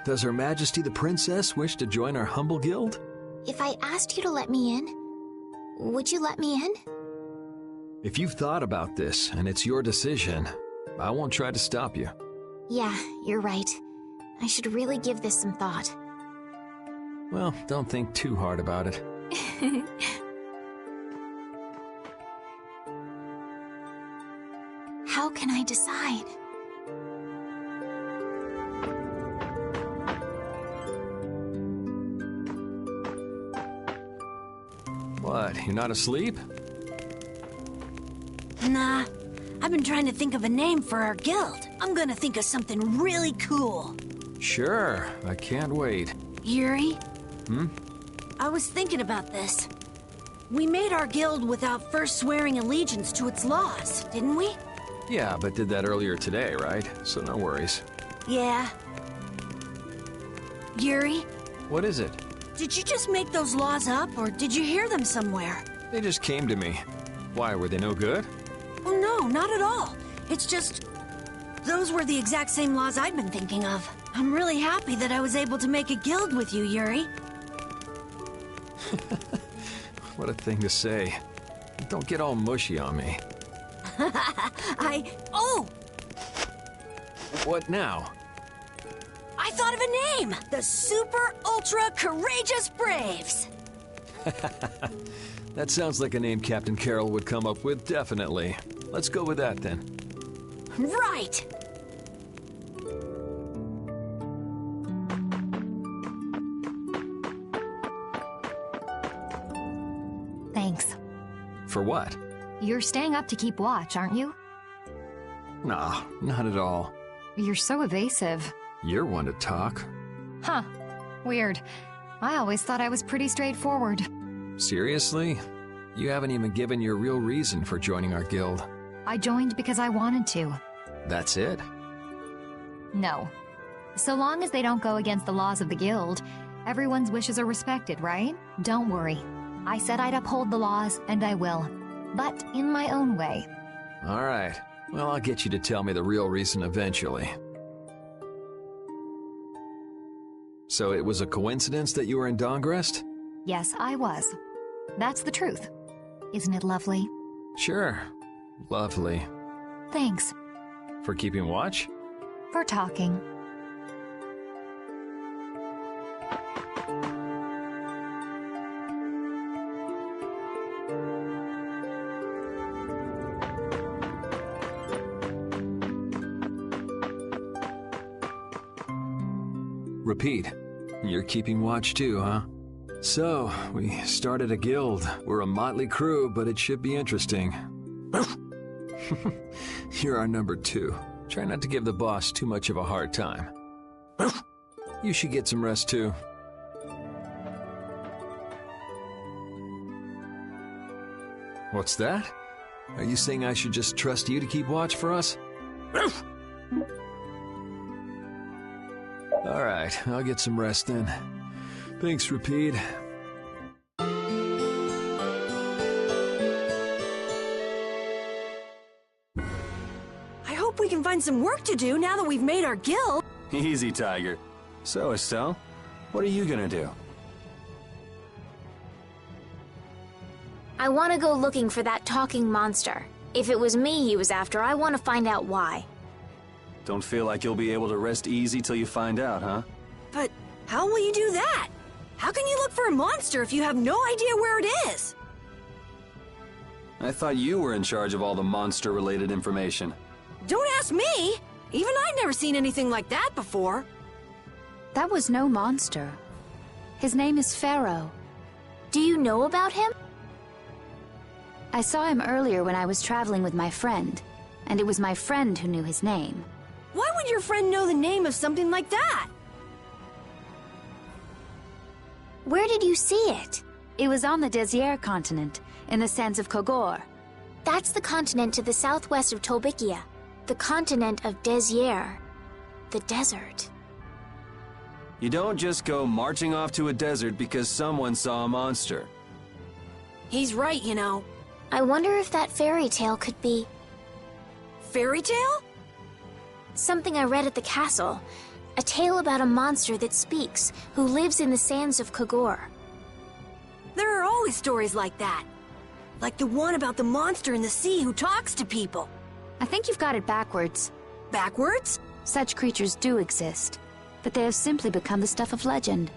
does Her Majesty the Princess wish to join our humble guild? If I asked you to let me in, Would you let me in? If you've thought about this, and it's your decision, I won't try to stop you. Yeah, you're right. I should really give this some thought. Well, don't think too hard about it. How can I decide? What, you're not asleep? Nah, I've been trying to think of a name for our guild. I'm gonna think of something really cool. Sure, I can't wait. Yuri? Hmm? I was thinking about this. We made our guild without first swearing allegiance to its laws, didn't we? Yeah, but did that earlier today, right? So no worries. Yeah. Yuri? What is it? Did you just make those laws up, or did you hear them somewhere? They just came to me. Why, were they no good? Oh no, not at all. It's just... those were the exact same laws I'd been thinking of. I'm really happy that I was able to make a guild with you, Yuri. What a thing to say. Don't get all mushy on me. Oh! What now? I thought of a name! The Super Ultra Courageous Braves! That sounds like a name Captain Carroll would come up with, definitely. Let's go with that, then. Right! Thanks. For what? You're staying up to keep watch, aren't you? Nah, not at all. You're so evasive. You're one to talk. Huh. Weird. I always thought I was pretty straightforward. Seriously? You haven't even given your real reason for joining our guild. I joined because I wanted to. That's it? No. So long as they don't go against the laws of the guild, everyone's wishes are respected, right? Don't worry. I said I'd uphold the laws, and I will. But in my own way. All right. Well, I'll get you to tell me the real reason eventually. So it was a coincidence that you were in Dawngrest? Yes, I was. That's the truth. Isn't it lovely? Sure. Lovely. Thanks. For keeping watch? For talking. Repeat. You're keeping watch too, huh? So, we started a guild. We're a motley crew, but it should be interesting. You're our number 2. Try not to give the boss too much of a hard time. You should get some rest too. What's that? Are you saying I should just trust you to keep watch for us? All right, I'll get some rest then. Thanks, Repeat. I hope we can find some work to do now that we've made our guild. Easy, Tiger. So, Estelle, what are you gonna do? I want to go looking for that talking monster. If it was me he was after, I want to find out why. Don't feel like you'll be able to rest easy till you find out, huh? But how will you do that? How can you look for a monster if you have no idea where it is? I thought you were in charge of all the monster-related information. Don't ask me! Even I'd never seen anything like that before. That was no monster. His name is Pharaoh. Do you know about him? I saw him earlier when I was traveling with my friend, and it was my friend who knew his name. Why would your friend know the name of something like that? Where did you see it? It was on the Désir continent, in the sands of Kogor. That's the continent to the southwest of Tolbikia. The continent of Désir. The desert. You don't just go marching off to a desert because someone saw a monster. He's right, you know. I wonder if that fairy tale could be... Fairy tale? Something I read at the castle. A tale about a monster that speaks, who lives in the sands of Kogor. There are always stories like that. Like the one about the monster in the sea who talks to people. I think you've got it backwards. Backwards? Such creatures do exist, but they have simply become the stuff of legend.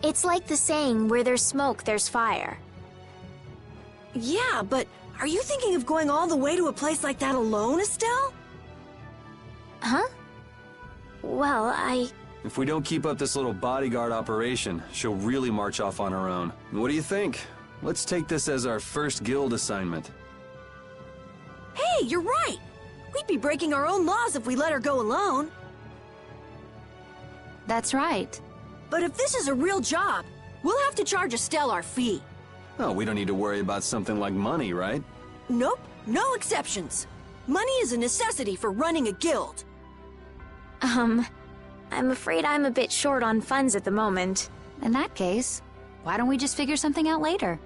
It's like the saying, where there's smoke, there's fire. Yeah, but are you thinking of going all the way to a place like that alone, Estelle? Huh? Well, If we don't keep up this little bodyguard operation, she'll really march off on her own. What do you think? Let's take this as our first guild assignment. Hey, you're right! We'd be breaking our own laws if we let her go alone. That's right. But if this is a real job, we'll have to charge Estelle our fee. Oh, we don't need to worry about something like money, right? Nope, no exceptions. Money is a necessity for running a guild. I'm afraid I'm a bit short on funds at the moment. In that case, why don't we just figure something out later?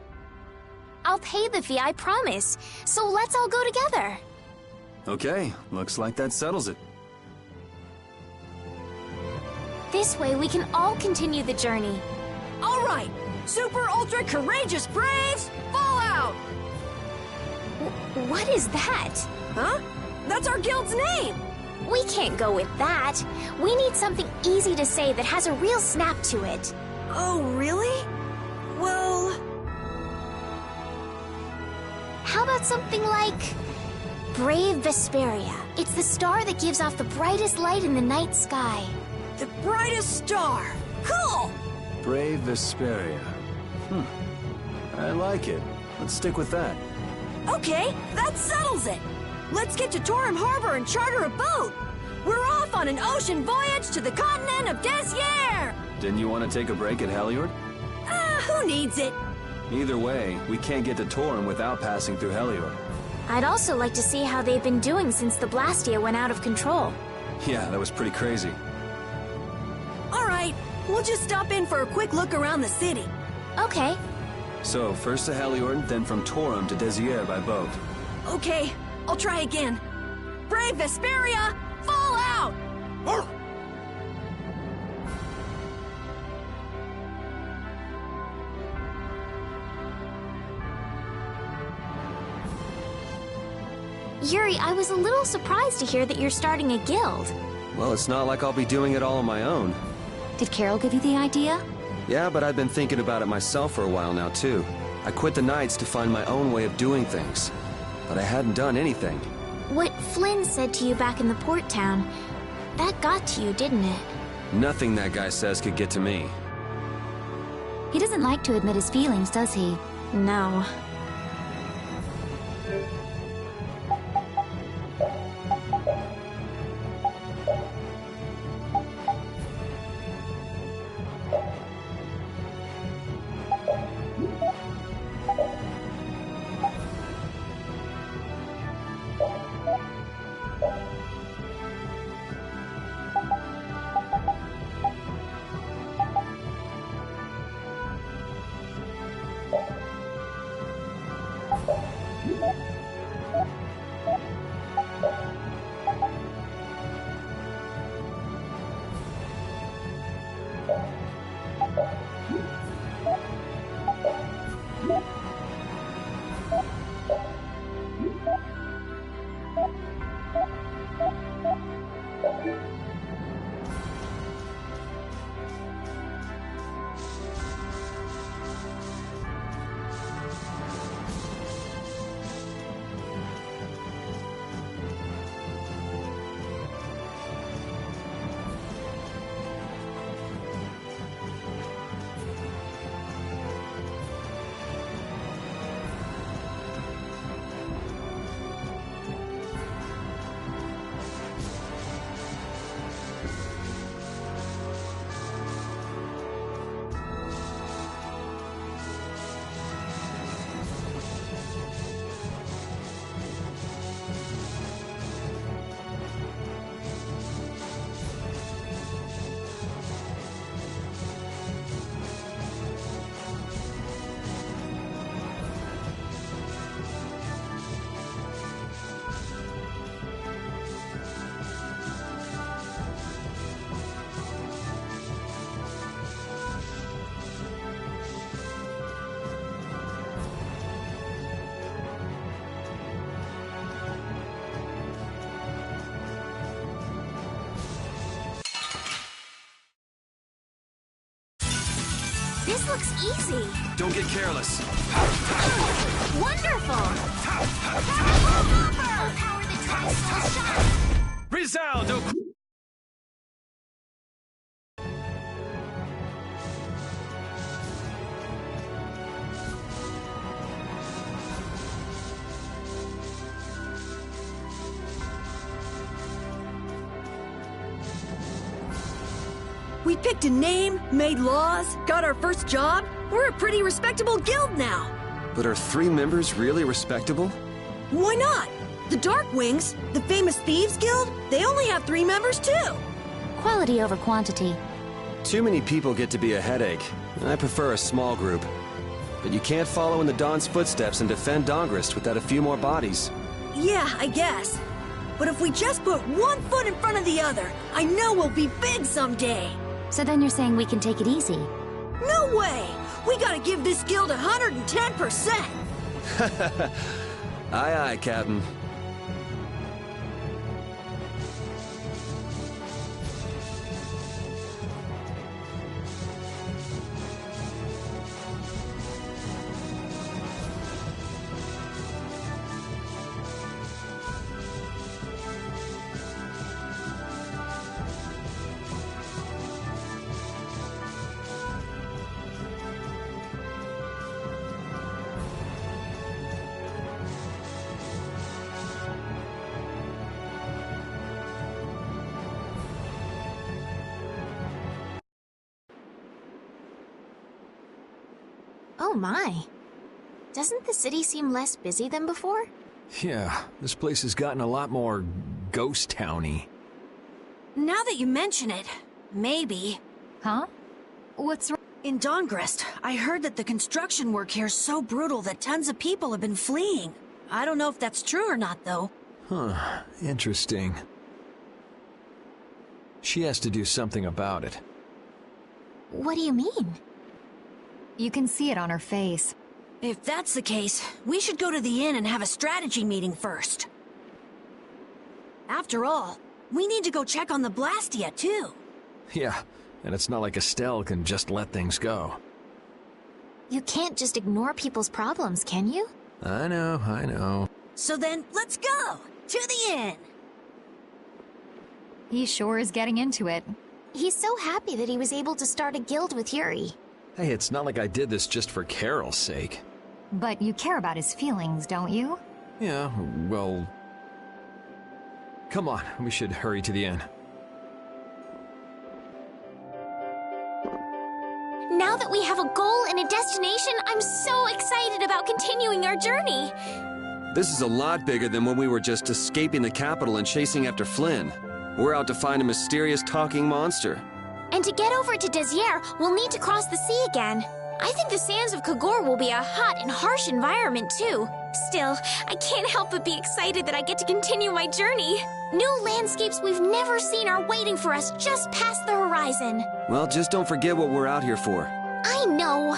I'll pay the fee, I promise. So let's all go together. Okay, looks like that settles it. This way we can all continue the journey. All right, super ultra courageous braves, fall out! What is that? Huh? That's our guild's name! We can't go with that. We need something easy to say that has a real snap to it. Oh, really? Well... How about something like... Brave Vesperia. It's the star that gives off the brightest light in the night sky. The brightest star! Cool! Brave Vesperia. I like it. Let's stick with that. Okay, that settles it! Let's get to Torim Harbor and charter a boat! We're off on an ocean voyage to the continent of Desier! Didn't you want to take a break at Heliord? Who needs it? Either way, we can't get to Torim without passing through Heliord. I'd also like to see how they've been doing since the Blastia went out of control. Yeah, that was pretty crazy. Alright, we'll just stop in for a quick look around the city. Okay. So, first to Heliord, then from Torim to Desier by boat. Okay, I'll try again. Brave Vesperia, fall out! Yuri, I was a little surprised to hear that you're starting a guild. Well, it's not like I'll be doing it all on my own. Did Carol give you the idea? Yeah, but I've been thinking about it myself for a while now, too. I quit the Knights to find my own way of doing things. But I hadn't done anything. What Flynn said to you back in the port town, that got to you, didn't it? Nothing that guy says could get to me. He doesn't like to admit his feelings, does he? No. looks easy. Don't get careless. Wonderful! Power the Tri-Soul shot! Resound! We picked a name, made laws, got our first job. We're a pretty respectable guild now. But are 3 members really respectable? Why not? The Darkwings, the famous Thieves Guild, they only have 3 members too. Quality over quantity. Too many people get to be a headache. I prefer a small group. But you can't follow in the Dawn's footsteps and defend Dongrist without a few more bodies. Yeah, I guess. But if we just put one foot in front of the other, I know we'll be big someday. So then you're saying we can take it easy? No way! We gotta give this guild 110%! Aye, aye, Captain. Oh my. Doesn't the city seem less busy than before? Yeah, this place has gotten a lot more ghost towny. Now that you mention it, maybe. Huh? What's wrong? In Dongrist, I heard that the construction work here is so brutal that tons of people have been fleeing. I don't know if that's true or not, though. Huh, interesting. She has to do something about it. What do you mean? You can see it on her face. If that's the case, we should go to the inn and have a strategy meeting first. After all, we need to go check on the Blastia, too. Yeah, and it's not like Estelle can just let things go. You can't just ignore people's problems, can you? I know. So then, let's go! To the inn! He sure is getting into it. He's so happy that he was able to start a guild with Yuri. Hey, it's not like I did this just for Carol's sake. But you care about his feelings, don't you? Yeah, well... Come on, we should hurry to the inn. Now that we have a goal and a destination, I'm so excited about continuing our journey! This is a lot bigger than when we were just escaping the capital and chasing after Flynn. We're out to find a mysterious talking monster. And to get over to Desier, we'll need to cross the sea again. I think the sands of Kagor will be a hot and harsh environment, too. Still, I can't help but be excited that I get to continue my journey. New landscapes we've never seen are waiting for us just past the horizon. Well, just don't forget what we're out here for. I know.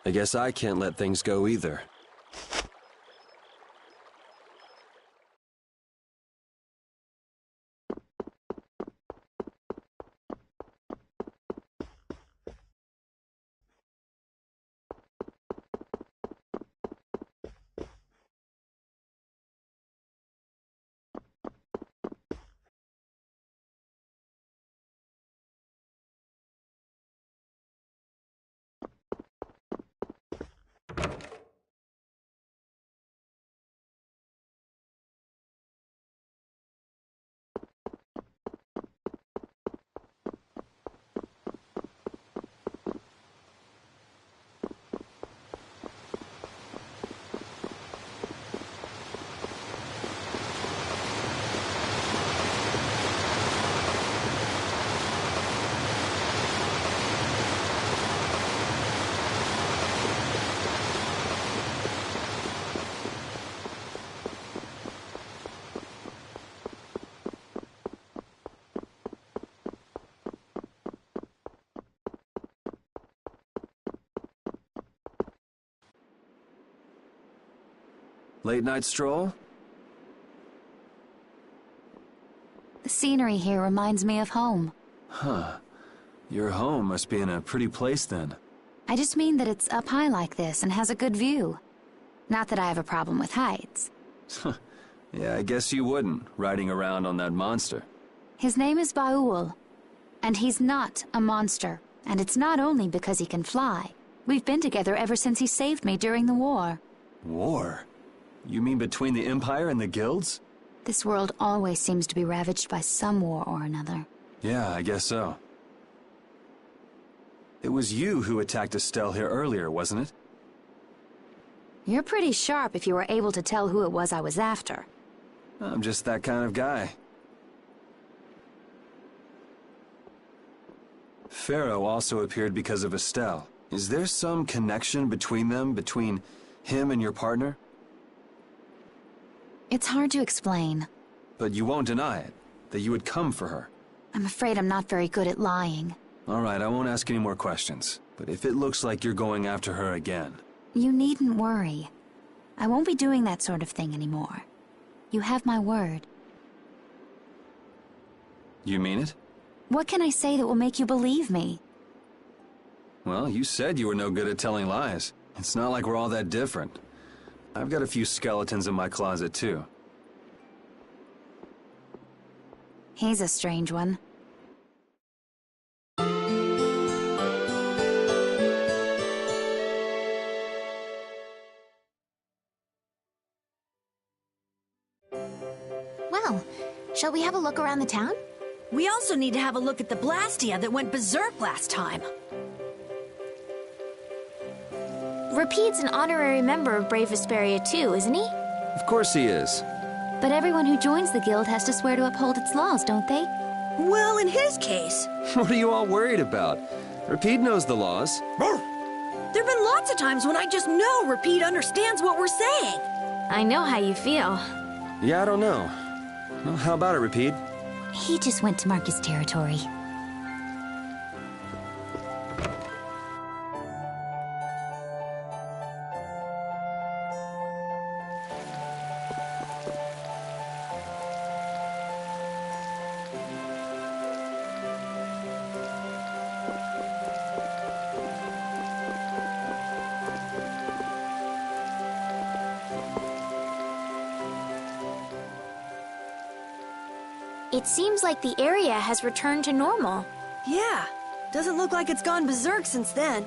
I guess I can't let things go either. Late night stroll? The scenery here reminds me of home. Huh. Your home must be in a pretty place then. I just mean that it's up high like this and has a good view. Not that I have a problem with heights. Yeah, I guess you wouldn't, riding around on that monster. His name is Baul, and he's not a monster. And it's not only because he can fly. We've been together ever since he saved me during the war. War? You mean between the Empire and the guilds? This world always seems to be ravaged by some war or another. Yeah, I guess so. It was you who attacked Estelle here earlier, wasn't it? You're pretty sharp if you were able to tell who it was I was after. I'm just that kind of guy. Pharaoh also appeared because of Estelle. Is there some connection between them, between him and your partner? It's hard to explain. But you won't deny it, that you would come for her. I'm afraid I'm not very good at lying. All right, I won't ask any more questions. But if it looks like you're going after her again... You needn't worry. I won't be doing that sort of thing anymore. You have my word. You mean it? What can I say that will make you believe me? Well, you said you were no good at telling lies. It's not like we're all that different. I've got a few skeletons in my closet, too. He's a strange one. Well, shall we have a look around the town? We also need to have a look at the Blastia that went berserk last time. Rapide's an honorary member of Brave Vesperia too, isn't he? Of course he is. But everyone who joins the guild has to swear to uphold its laws, don't they? Well, in his case... What are you all worried about? Rapide knows the laws. There've been lots of times when I just know Rapide understands what we're saying. I know how you feel. Yeah, I don't know. Well, how about it, Rapide? He just went to mark his territory. It seems like the area has returned to normal. Yeah, doesn't look like it's gone berserk since then.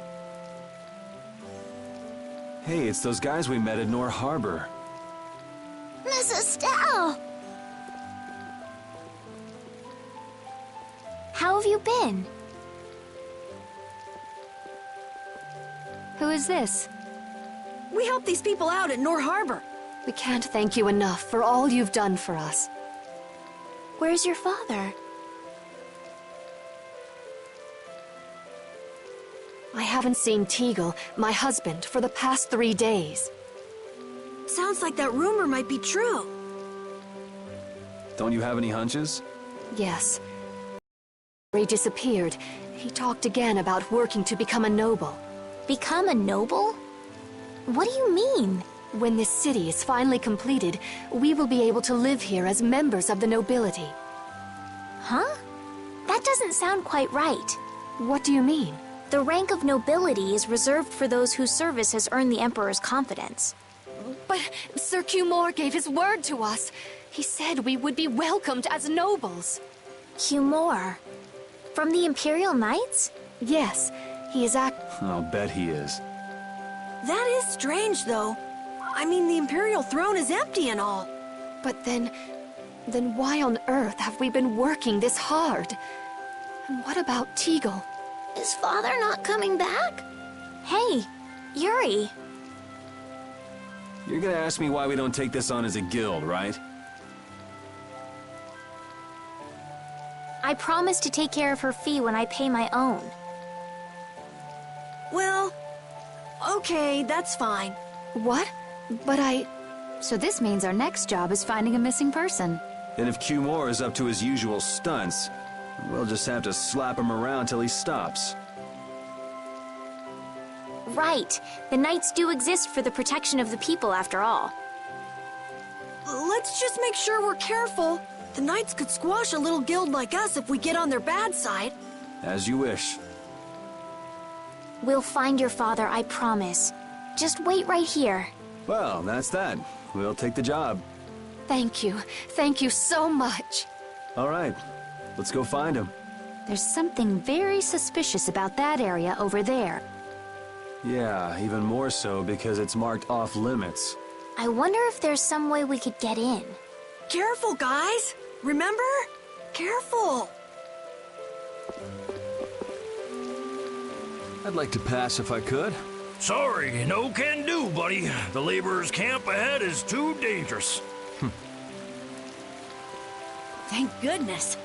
Hey, it's those guys we met at Nor Harbor. Miss Estelle! How have you been? Who is this? We helped these people out at Nor Harbor. We can't thank you enough for all you've done for us. Where's your father? I haven't seen Teagle, my husband, for the past 3 days. Sounds like that rumor might be true. Don't you have any hunches? Yes. He disappeared. He talked again about working to become a noble. Become a noble? What do you mean? When this city is finally completed, we will be able to live here as members of the nobility. Huh? That doesn't sound quite right. What do you mean? The rank of nobility is reserved for those whose service has earned the Emperor's confidence. But Sir Cumore gave his word to us. He said we would be welcomed as nobles. Cumore? From the Imperial Knights? Yes, he is I'll bet he is. That is strange, though. I mean, the Imperial throne is empty and all. But then why on earth have we been working this hard? And what about Teagle? Is father not coming back? Hey, Yuri. You're gonna ask me why we don't take this on as a guild, right? I promise to take care of her fee when I pay my own. Well, okay, that's fine. What? But So this means our next job is finding a missing person. And if Cumore is up to his usual stunts, we'll just have to slap him around till he stops. Right. The Knights do exist for the protection of the people, after all. let's just make sure we're careful. The Knights could squash a little guild like us if we get on their bad side. As you wish. We'll find your father, I promise. Just wait right here. Well, that's that. We'll take the job. Thank you. Thank you so much. All right. Let's go find him. There's something very suspicious about that area over there. Yeah, even more so because it's marked off limits. I wonder if there's some way we could get in. Careful, guys! Remember? Careful! I'd like to pass if I could. Sorry, no can do, buddy. The laborers' camp ahead is too dangerous. Thank goodness.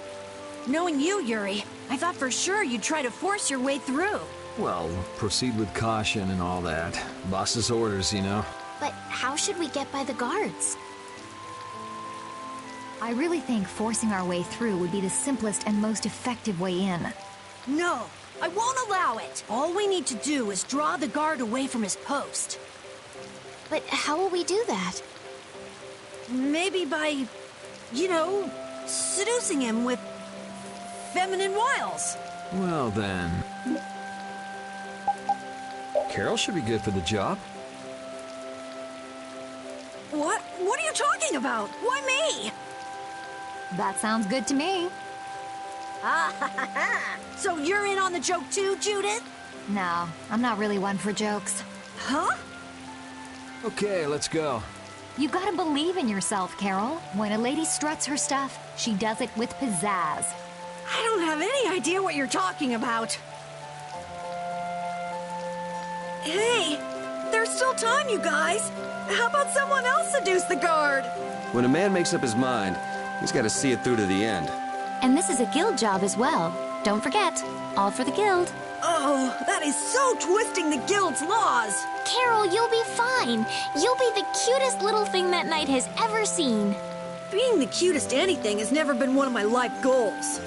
Knowing you, Yuri, I thought for sure you'd try to force your way through. Well, proceed with caution and all that. Boss's orders, you know. But how should we get by the guards? I really think forcing our way through would be the simplest and most effective way in. No, I won't allow it. All we need to do is draw the guard away from his post. But how will we do that? Maybe by, you know, seducing him with feminine wiles. Well then... Carol should be good for the job. What? What are you talking about? Why me? That sounds good to me. So you're in on the joke too, Judith? No, I'm not really one for jokes. Huh? Okay, let's go. You gotta believe in yourself, Carol. When a lady struts her stuff, she does it with pizzazz. I don't have any idea what you're talking about. Hey, there's still time, you guys. How about someone else seduce the guard? When a man makes up his mind, he's got to see it through to the end. And this is a guild job as well. Don't forget, all for the guild. Oh, that is so twisting the guild's laws. Carol, you'll be fine. You'll be the cutest little thing that knight has ever seen. Being the cutest anything has never been one of my life goals.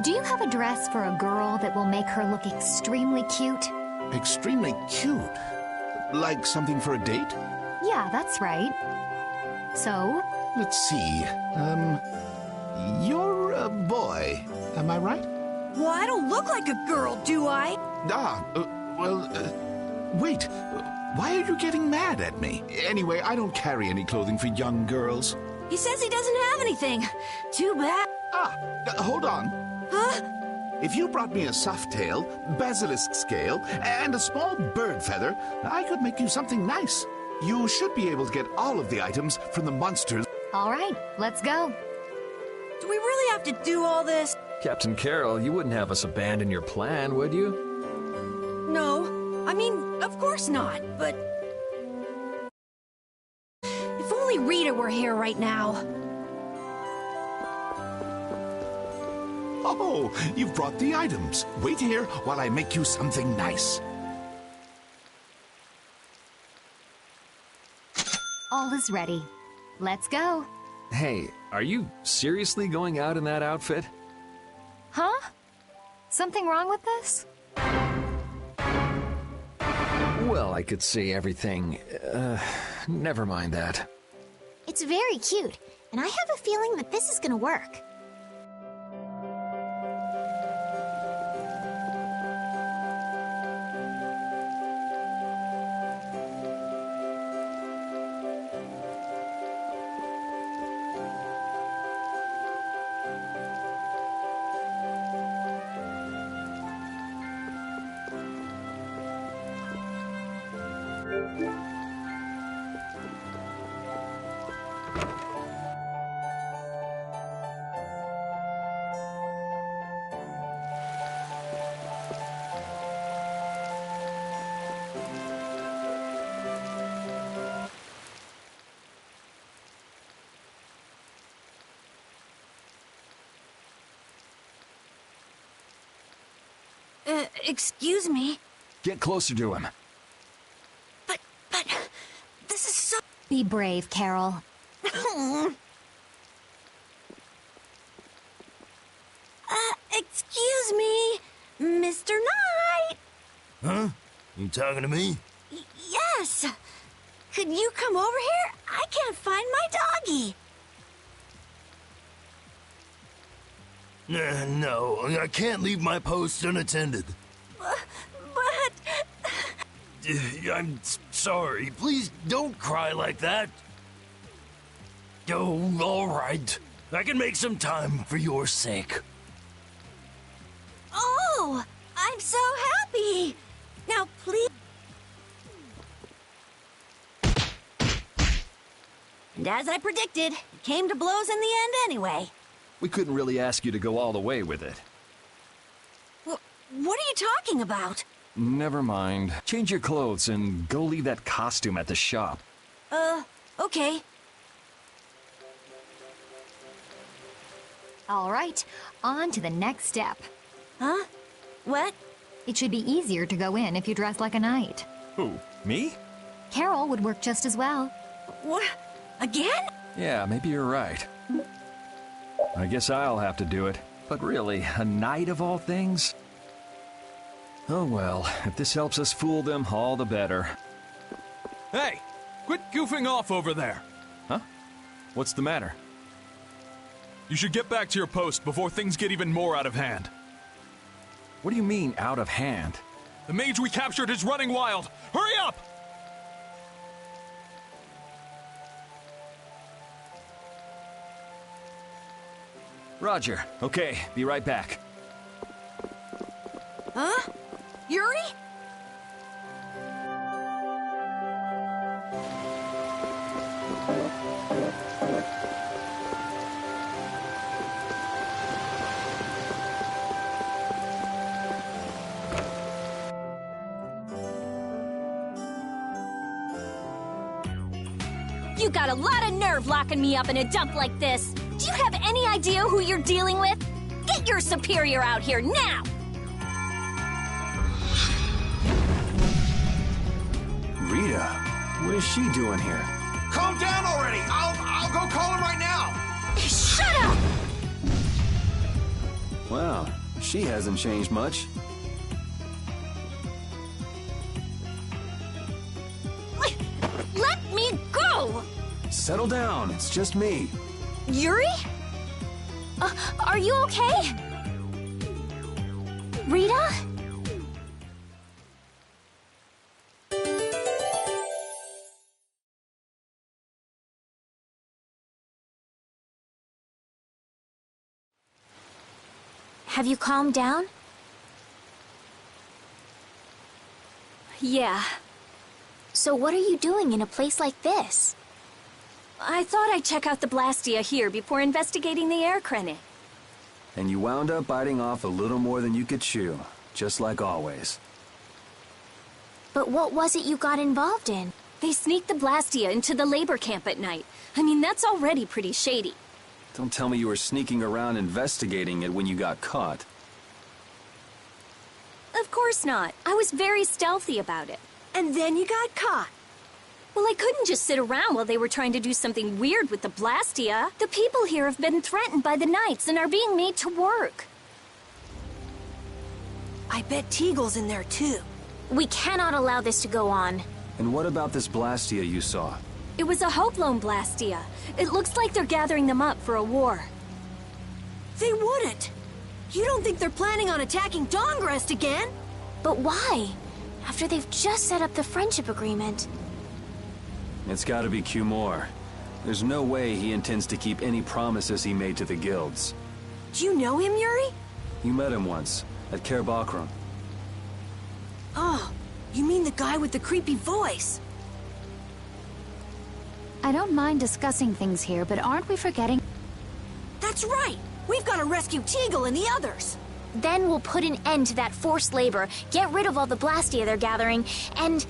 Do you have a dress for a girl that will make her look extremely cute? Extremely cute? Like something for a date? Yeah, that's right. So? Let's see. You're a boy, am I right? Well, I don't look like a girl, do I? Wait. Why are you getting mad at me? Anyway, I don't carry any clothing for young girls. He says he doesn't have anything. Too bad. Hold on. Huh? If you brought me a soft tail, basilisk scale, and a small bird feather, I could make you something nice. You should be able to get all of the items from the monsters. All right, let's go. Do we really have to do all this? Captain Carroll, you wouldn't have us abandon your plan, would you? No, I mean, of course not, but... If only Rita were here right now. Oh, you've brought the items. Wait here while I make you something nice. All is ready. Let's go. Hey, are you seriously going out in that outfit? Huh? Something wrong with this? Well, I could see everything. Never mind that. It's very cute, and I have a feeling that this is gonna work. Excuse me? Get closer to him. But, this is so... Be brave, Carol. Excuse me, Mr. Knight? Huh? You talking to me? Yes! Could you come over here? I can't find my doggy. No, I can't leave my post unattended. But... I'm sorry. Please don't cry like that. Oh, all right. I can make some time for your sake. Oh, I'm so happy. Now, please... And as I predicted, it came to blows in the end anyway. We couldn't really ask you to go all the way with it. What are you talking about? Never mind. Change your clothes and go leave that costume at the shop. Okay. All right, on to the next step. Huh? What? It should be easier to go in if you dress like a knight. Who, me? Carol would work just as well. What? Again? Yeah, maybe you're right. I guess I'll have to do it. But really, a knight of all things? Oh well, if this helps us fool them, all the better. Hey! Quit goofing off over there! Huh? What's the matter? You should get back to your post before things get even more out of hand. What do you mean, out of hand? The mage we captured is running wild! Hurry up! Roger. Okay, be right back. Huh? Yuri? You got a lot of nerve locking me up in a dump like this. Do you have any idea who you're dealing with? Get your superior out here now! Rita, what is she doing here? Calm down already! I'll go call him right now! Shut up! Wow, she hasn't changed much. Let me go! Settle down, it's just me. Yuri? Are you okay? Rita? Have you calmed down? Yeah. So what are you doing in a place like this? I thought I'd check out the Blastia here before investigating the air crennet. And you wound up biting off a little more than you could chew, just like always. But what was it you got involved in? They sneaked the Blastia into the labor camp at night. I mean, that's already pretty shady. Don't tell me you were sneaking around investigating it when you got caught. Of course not. I was very stealthy about it. And then you got caught. Well, I couldn't just sit around while they were trying to do something weird with the Blastia. The people here have been threatened by the Knights and are being made to work. I bet Teagle's in there too. We cannot allow this to go on. And what about this Blastia you saw? It was a Hope Loan Blastia. It looks like they're gathering them up for a war. They wouldn't. You don't think they're planning on attacking Dawngrest again? But why? After they've just set up the friendship agreement. It's gotta be Cumore. There's no way he intends to keep any promises he made to the guilds. Do you know him, Yuri? You met him once, at Cair Bocram. Oh, you mean the guy with the creepy voice? I don't mind discussing things here, but aren't we forgetting? That's right! We've got to rescue Teagle and the others! Then we'll put an end to that forced labor, get rid of all the Blastia they're gathering, and,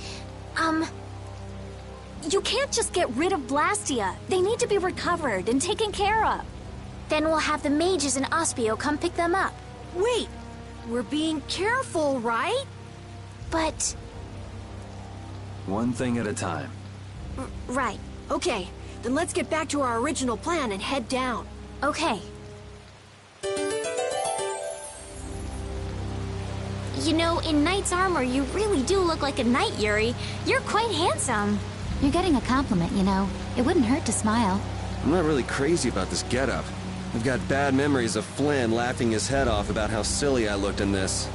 You can't just get rid of Blastia. They need to be recovered and taken care of. Then we'll have the mages and Ospio come pick them up. Wait! We're being careful, right? But... One thing at a time. Right. Okay, then let's get back to our original plan and head down. Okay. You know, in knight's armor, you really do look like a knight, Yuri. You're quite handsome. You're getting a compliment, you know. It wouldn't hurt to smile. I'm not really crazy about this getup. I've got bad memories of Flynn laughing his head off about how silly I looked in this.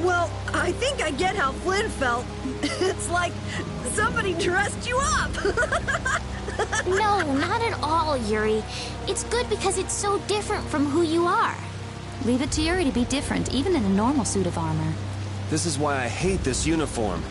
Well, I think I get how Flynn felt. It's like somebody dressed you up. No, not at all, Yuri. It's good because it's so different from who you are. Leave it to Yuri to be different, even in a normal suit of armor. This is why I hate this uniform.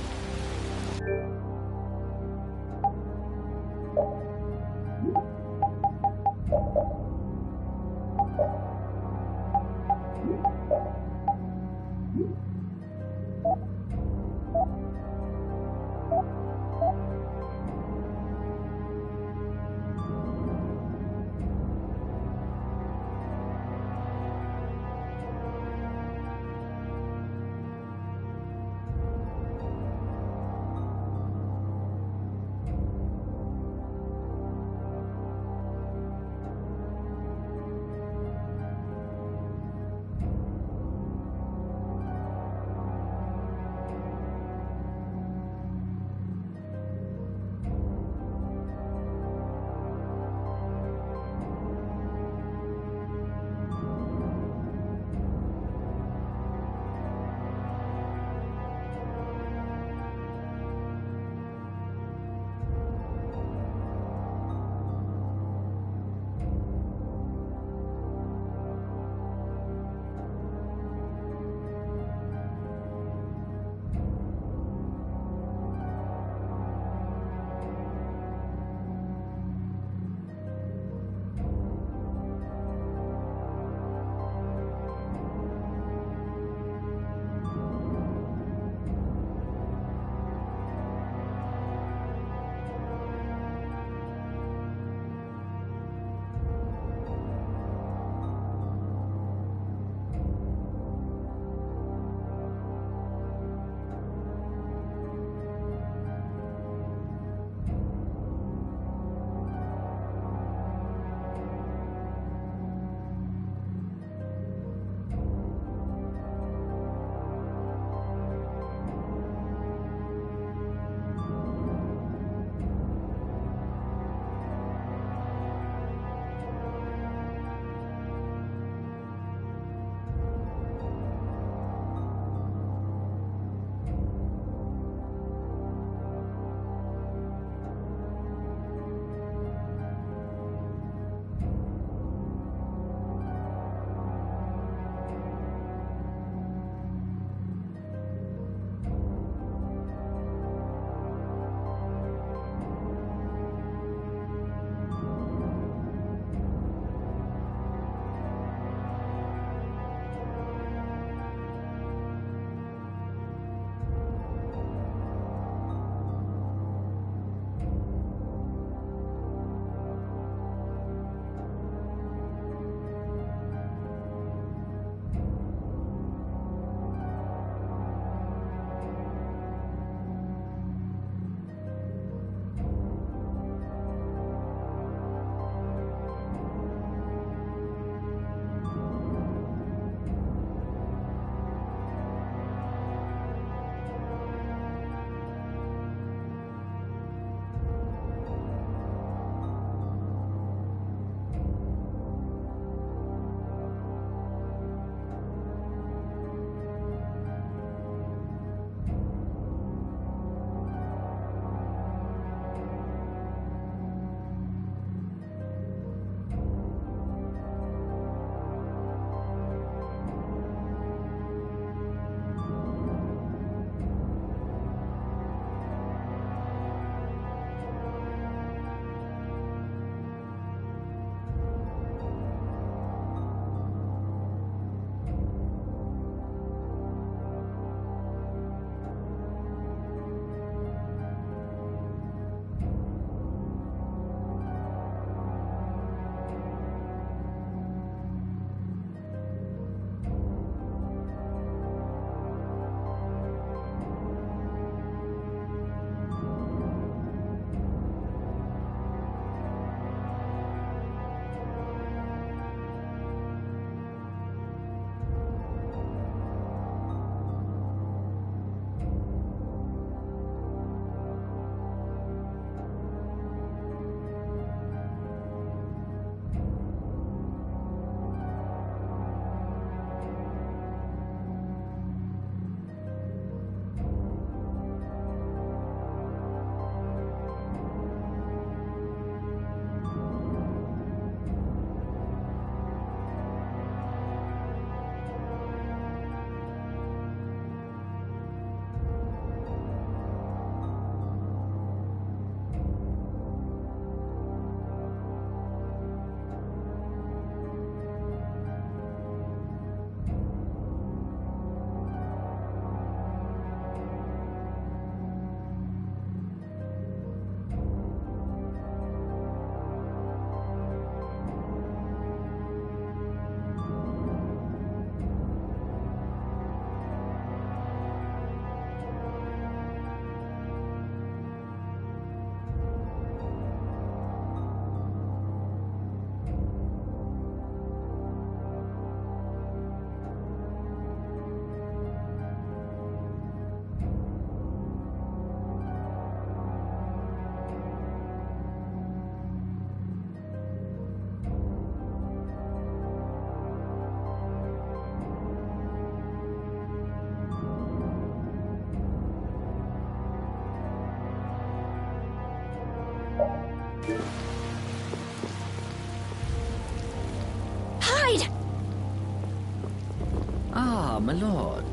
Ah, my lord.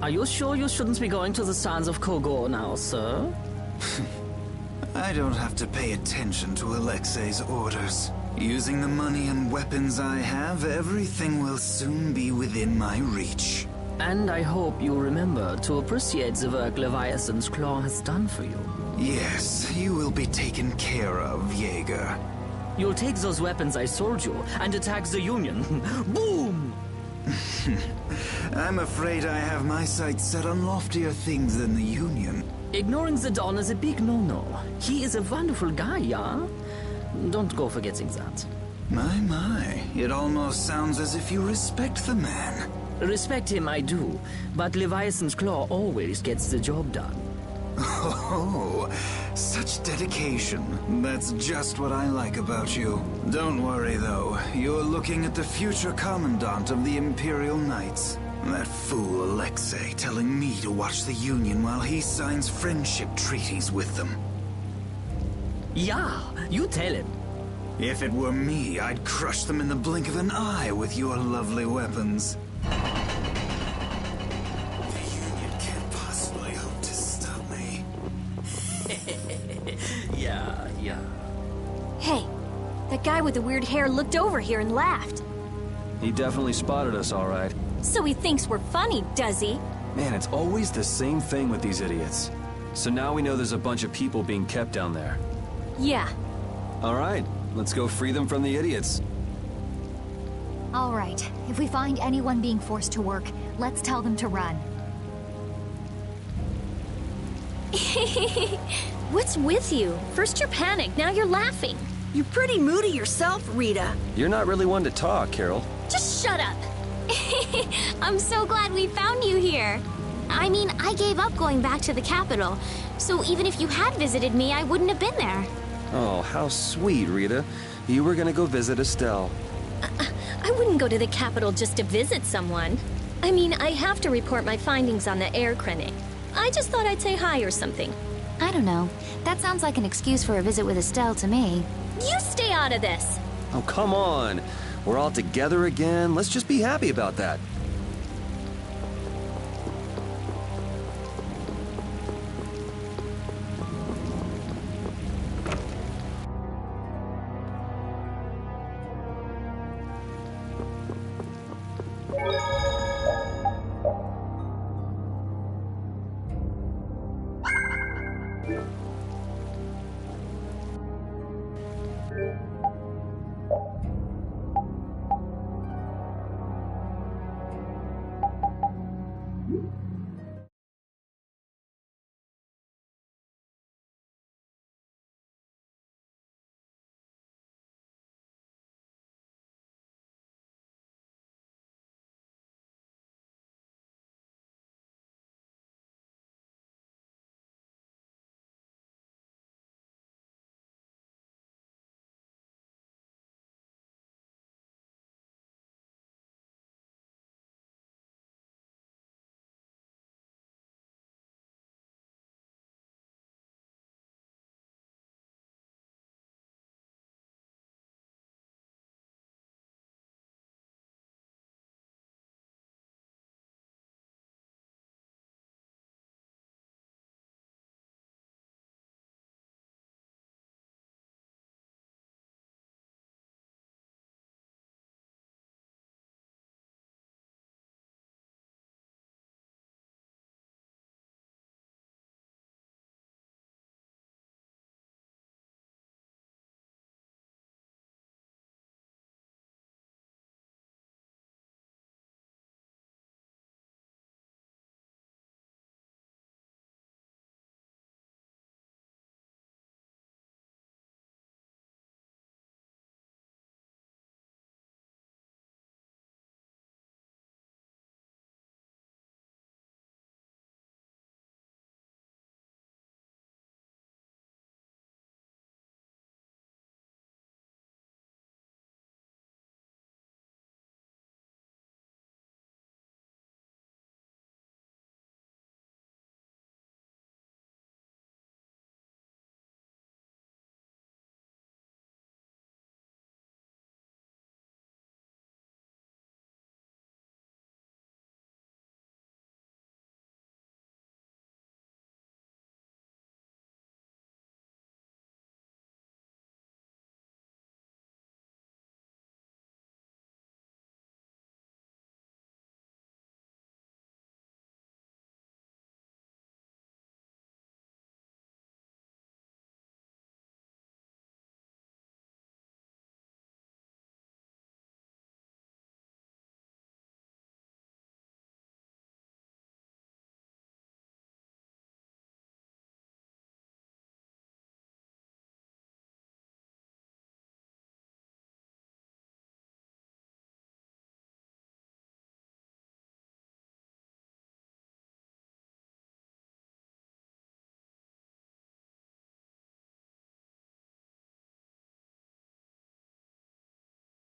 Are you sure you shouldn't be going to the sands of Kogor now, sir? I don't have to pay attention to Alexei's orders. Using the money and weapons I have, everything will soon be within my reach. And I hope you remember to appreciate the work Leviathan's Claw has done for you. Yes, you will be taken care of, Jaeger. You'll take those weapons I sold you and attack the Union. Boom! I'm afraid I have my sights set on loftier things than the Union. Ignoring the Don is a big no-no. He is a wonderful guy, yeah? Don't go forgetting that. My, it almost sounds as if you respect the man. Respect him I do, but Leviathan's Claw always gets the job done. Oh, such dedication. That's just what I like about you. Don't worry, though. You're looking at the future Commandant of the Imperial Knights. That fool Alexei telling me to watch the Union while he signs friendship treaties with them. Yeah, you tell him. If it were me, I'd crush them in the blink of an eye with your lovely weapons. The Union can't possibly hope to stop me. Yeah. Hey, that guy with the weird hair looked over here and laughed. He definitely spotted us, all right. So he thinks we're funny, does he? Man, it's always the same thing with these idiots. So now we know there's a bunch of people being kept down there. Yeah. All right, let's go free them from the idiots. All right, if we find anyone being forced to work, let's tell them to run. What's with you? First you're panicked, now you're laughing. You're pretty moody yourself, Rita. You're not really one to talk, Carol. Just shut up. I'm so glad we found you here. I mean, I gave up going back to the capital, so even if you had visited me, I wouldn't have been there. Oh, how sweet, Rita. You were gonna go visit Estelle. I wouldn't go to the capital just to visit someone. I mean, I have to report my findings on the air clinic. I just thought I'd say hi or something. I don't know. That sounds like an excuse for a visit with Estelle to me. You stay out of this. Oh, come on. We're all together again. Let's just be happy about that.